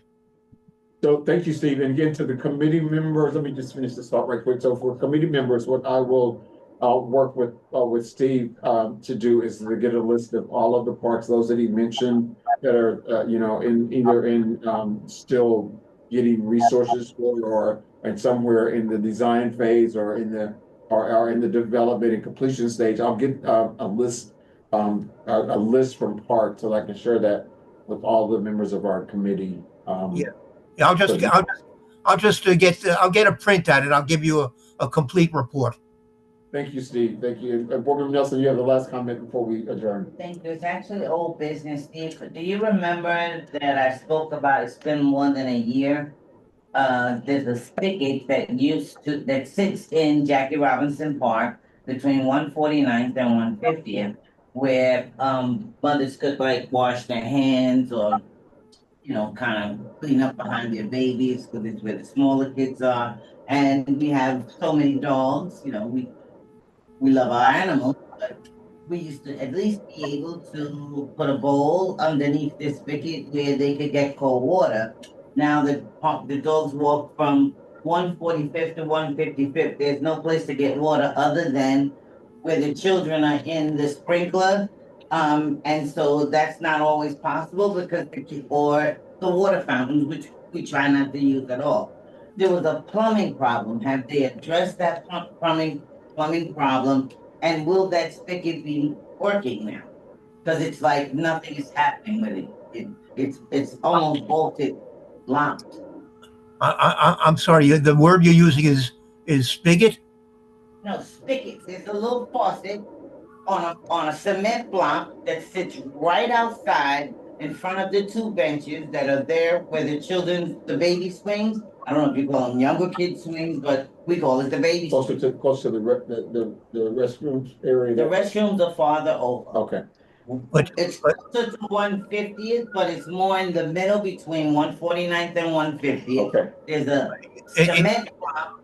So thank you, Steve. And again, to the committee members, let me just finish this thought right quick. So for committee members, what I will work with Steve to do is to get a list of all of the parks, those that he mentioned that are you know, in either in still getting resources for, or and somewhere in the design phase, or in the or in the development and completion stage. I'll get a list from parks so I can share that with all the members of our committee. Yeah. Yeah, I'll just get I'll get a print at it. I'll give you a complete report. Thank you, Steve. Thank you. Board Member Nelson, you have the last comment before we adjourn. Thank you. It's actually old business, Steve. Do you remember that I spoke about, it's been more than a year? There's a spigot that sits in Jackie Robinson Park between 149th and 150th, where mothers could like wash their hands, or kind of clean up behind their babies, because it's where the smaller kids are. And we have so many dogs, we love our animals, but we used to at least be able to put a bowl underneath this spigot where they could get cold water. Now the dogs walk from 145th to 155th. There's no place to get water other than where the children are in the sprinkler. And so that's not always possible because or the water fountains, which we try not to use at all. There was a plumbing problem. Have they addressed that plumbing problem? And will that spigot be working now? Because it's like nothing is happening with it. It's almost bolted, locked. I'm sorry. The word you're using is spigot. No, spigots. There's a little faucet on a cement block that sits right outside in front of the two benches that are there where the baby swings. I don't know if you call them younger kid swings, but we call it the baby. Closer to the restrooms area. The restrooms are farther over. Okay. It's closer to 150th, but it's more in the middle between 149th and 150th. Okay. There's a cement block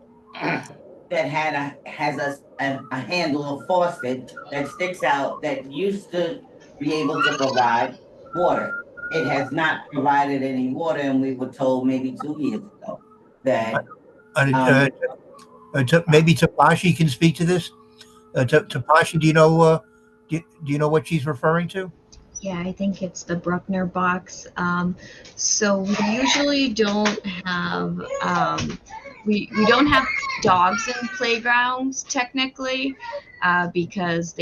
that has a handle, a faucet that sticks out that used to be able to provide water. It has not provided any water, and we were told maybe 2 years ago that Maybe Tapashi can speak to this. Tapashi, do you know what she's referring to? Yeah, I think it's the Bruckner box. So we usually don't have we don't have dogs in playgrounds technically, because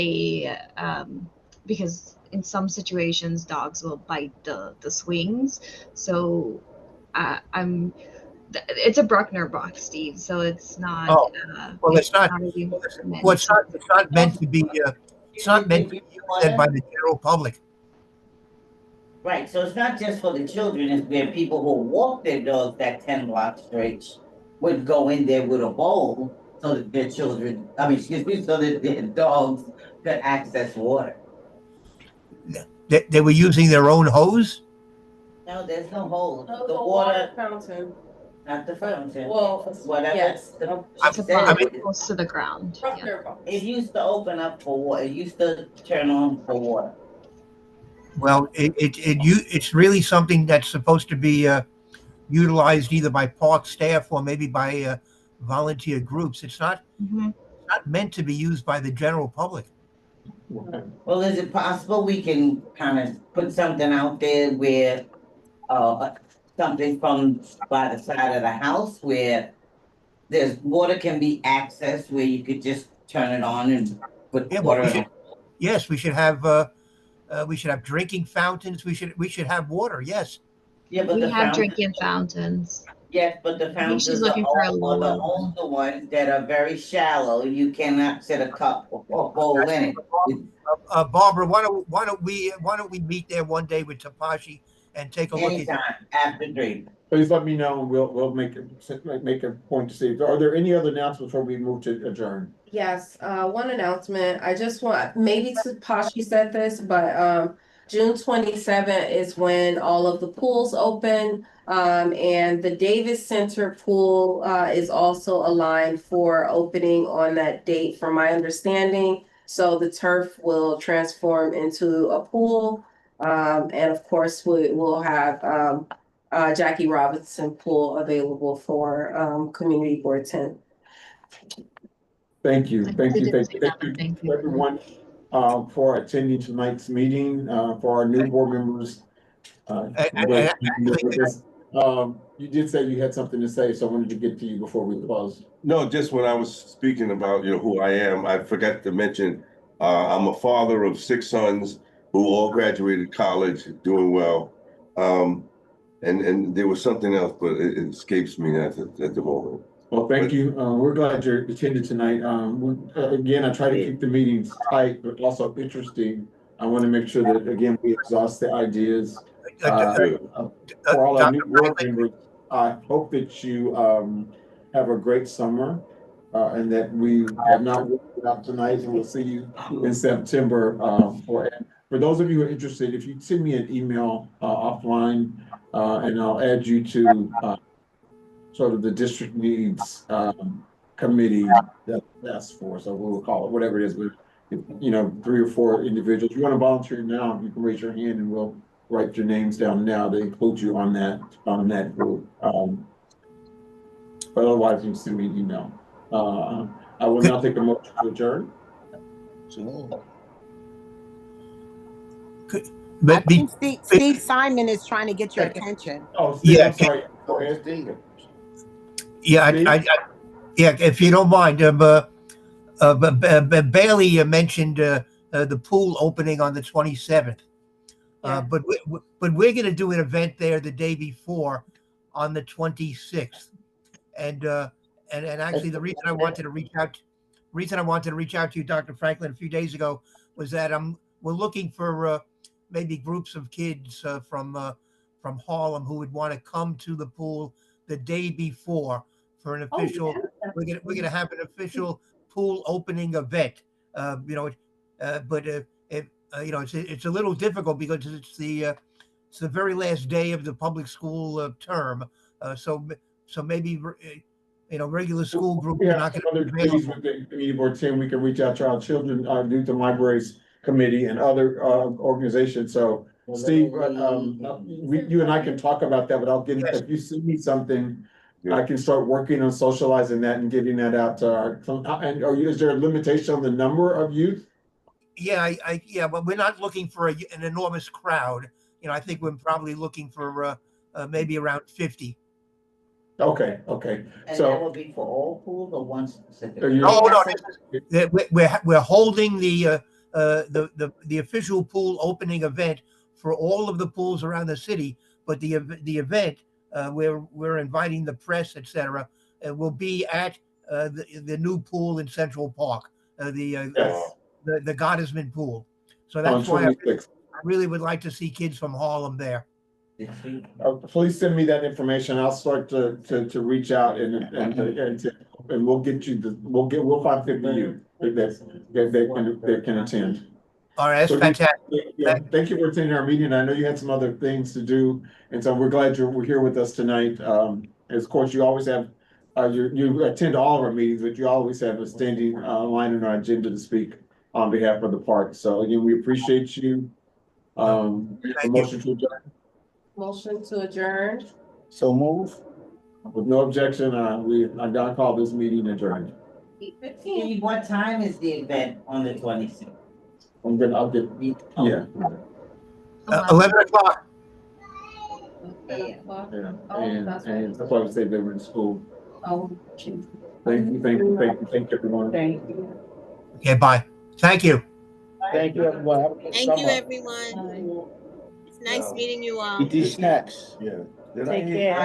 because in some situations dogs will bite the swings. So it's a Bruckner box, Steve. So it's not. Oh, well, it's not. Well, it's not meant to be. It's not meant to be used by the general public. Right, so it's not just for the children, it's where people who walk their dogs that 10 block stretch would go in there with a bowl so that their so that their dogs could access water. They were using their own hose? No, there's no hose. No, The the water, fountain. not the fountain. Well, Whatever. yes. Close to the ground. Yeah. It used to open up for water, it used to turn on for water. Well, it's really something that's supposed to be utilized either by park staff or maybe by volunteer groups. It's not meant to be used by the general public. Well, is it possible we can kind of put something out there where something from by the side of the house where there's water can be accessed, where you could just turn it on and put water in? Yes, we should have drinking fountains. We should have water. Yes. Yeah, but we have drinking fountains. Yes, but the fountains she's looking for a the older ones that are very shallow. You cannot set a cup or bowl in it. Barbara, why don't we meet there one day with Tapashi and take a look Anytime after 3. Please let me know, and we'll make a point to see. Are there any other announcements before we move to adjourn? Yes, one announcement. I just want, maybe Tapashi said this, but June 27th is when all of the pools open. And the Davis Center pool, is also aligned for opening on that date, from my understanding. So the turf will transform into a pool. And of course, we will have, Jackie Robinson pool available for, community board 10. Thank you, thank you, didn't thank see you, that thank one. you, Thank you. everyone, for attending tonight's meeting, for our new board members. I- You did say you had something to say, so I wanted to get to you before we close. No, just when I was speaking about, who I am, I forgot to mention, I'm a father of 6 sons who all graduated college, doing well. And there was something else, but it escapes me at the moment. Well, thank you. We're glad you're attending tonight. Again, I try to keep the meetings tight, but also interesting. I want to make sure that, again, we exhaust the ideas. For all our new board members, I hope that you have a great summer, and that we have not worked it out tonight, and we'll see you in September. For those of you who are interested, if you send me an email offline, and I'll add you to sort of the district needs committee that's for, so we'll call it whatever it is, but if, 3 or 4 individuals, if you want to volunteer now, you can raise your hand and we'll write your names down now. They include you on that group. But otherwise, you can send me an email. I will now take a motion to adjourn. I think Steve Simon is trying to get your attention. Oh, Steve, Yeah, I'm sorry. Go ahead. yeah, yeah, if you don't mind, Bailey mentioned the pool opening on the 27th. But we're going to do an event there the day before on the 26th. And actually the reason I wanted to reach out to you, Dr. Franklin, a few days ago was that we're looking for maybe groups of kids from Harlem who would want to come to the pool the day before for an official. We're gonna have an official pool opening event. But it's a little difficult because it's the very last day of the public school term. So maybe regular school groups We are have not some going other to be committees available. with the community board 10. We can reach out to our children, Youth and Libraries Committee and other organizations. So Steve, you and I can talk about that, but if you send me something, I can start working on socializing that and getting that out to is there a limitation on the number of youth? Yeah, but we're not looking for an enormous crowd. I think we're probably looking for maybe around 50. Okay. And So that will be for all pools or one specific? We're holding the official pool opening event for all of the pools around the city, but the event we're inviting the press, etc. Will be at the new pool in Central Park, the Gottesman pool. So that's why I really would like to see kids from Harlem there. Please send me that information. I'll start to reach out and we'll get you we'll find 50 youth that can attend. All right, that's fantastic. Thank you for attending our meeting. I know you had some other things to do, and so we're glad you're here with us tonight. Of course, you always have you attend all of our meetings, but you always have a standing line in our agenda to speak on behalf of the park. So again, we appreciate you. Motion to adjourn. Motion to adjourn. So move. With no objection, I gotta call this meeting adjourned. 8:15. What time is the event on the 26th? I'll get, yeah. 11 o'clock. And that's why we say they were in school. Oh. Thank you, everyone. Thank you. Okay, bye. Thank you. Thank you, everyone. Thank you, everyone. It's nice meeting you all. Eat these snacks. Yeah. Take care.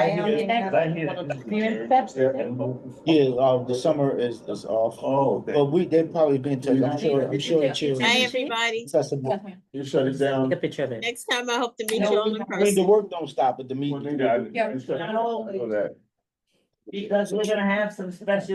Yeah, the summer is off. Oh, okay. But they've probably been to, I'm sure it's here. Bye, everybody. Accessible. You shut it down. Take a picture of it. Next time I hope to meet you all in The person. work don't stop at the meeting. Yeah. Because we're gonna have some special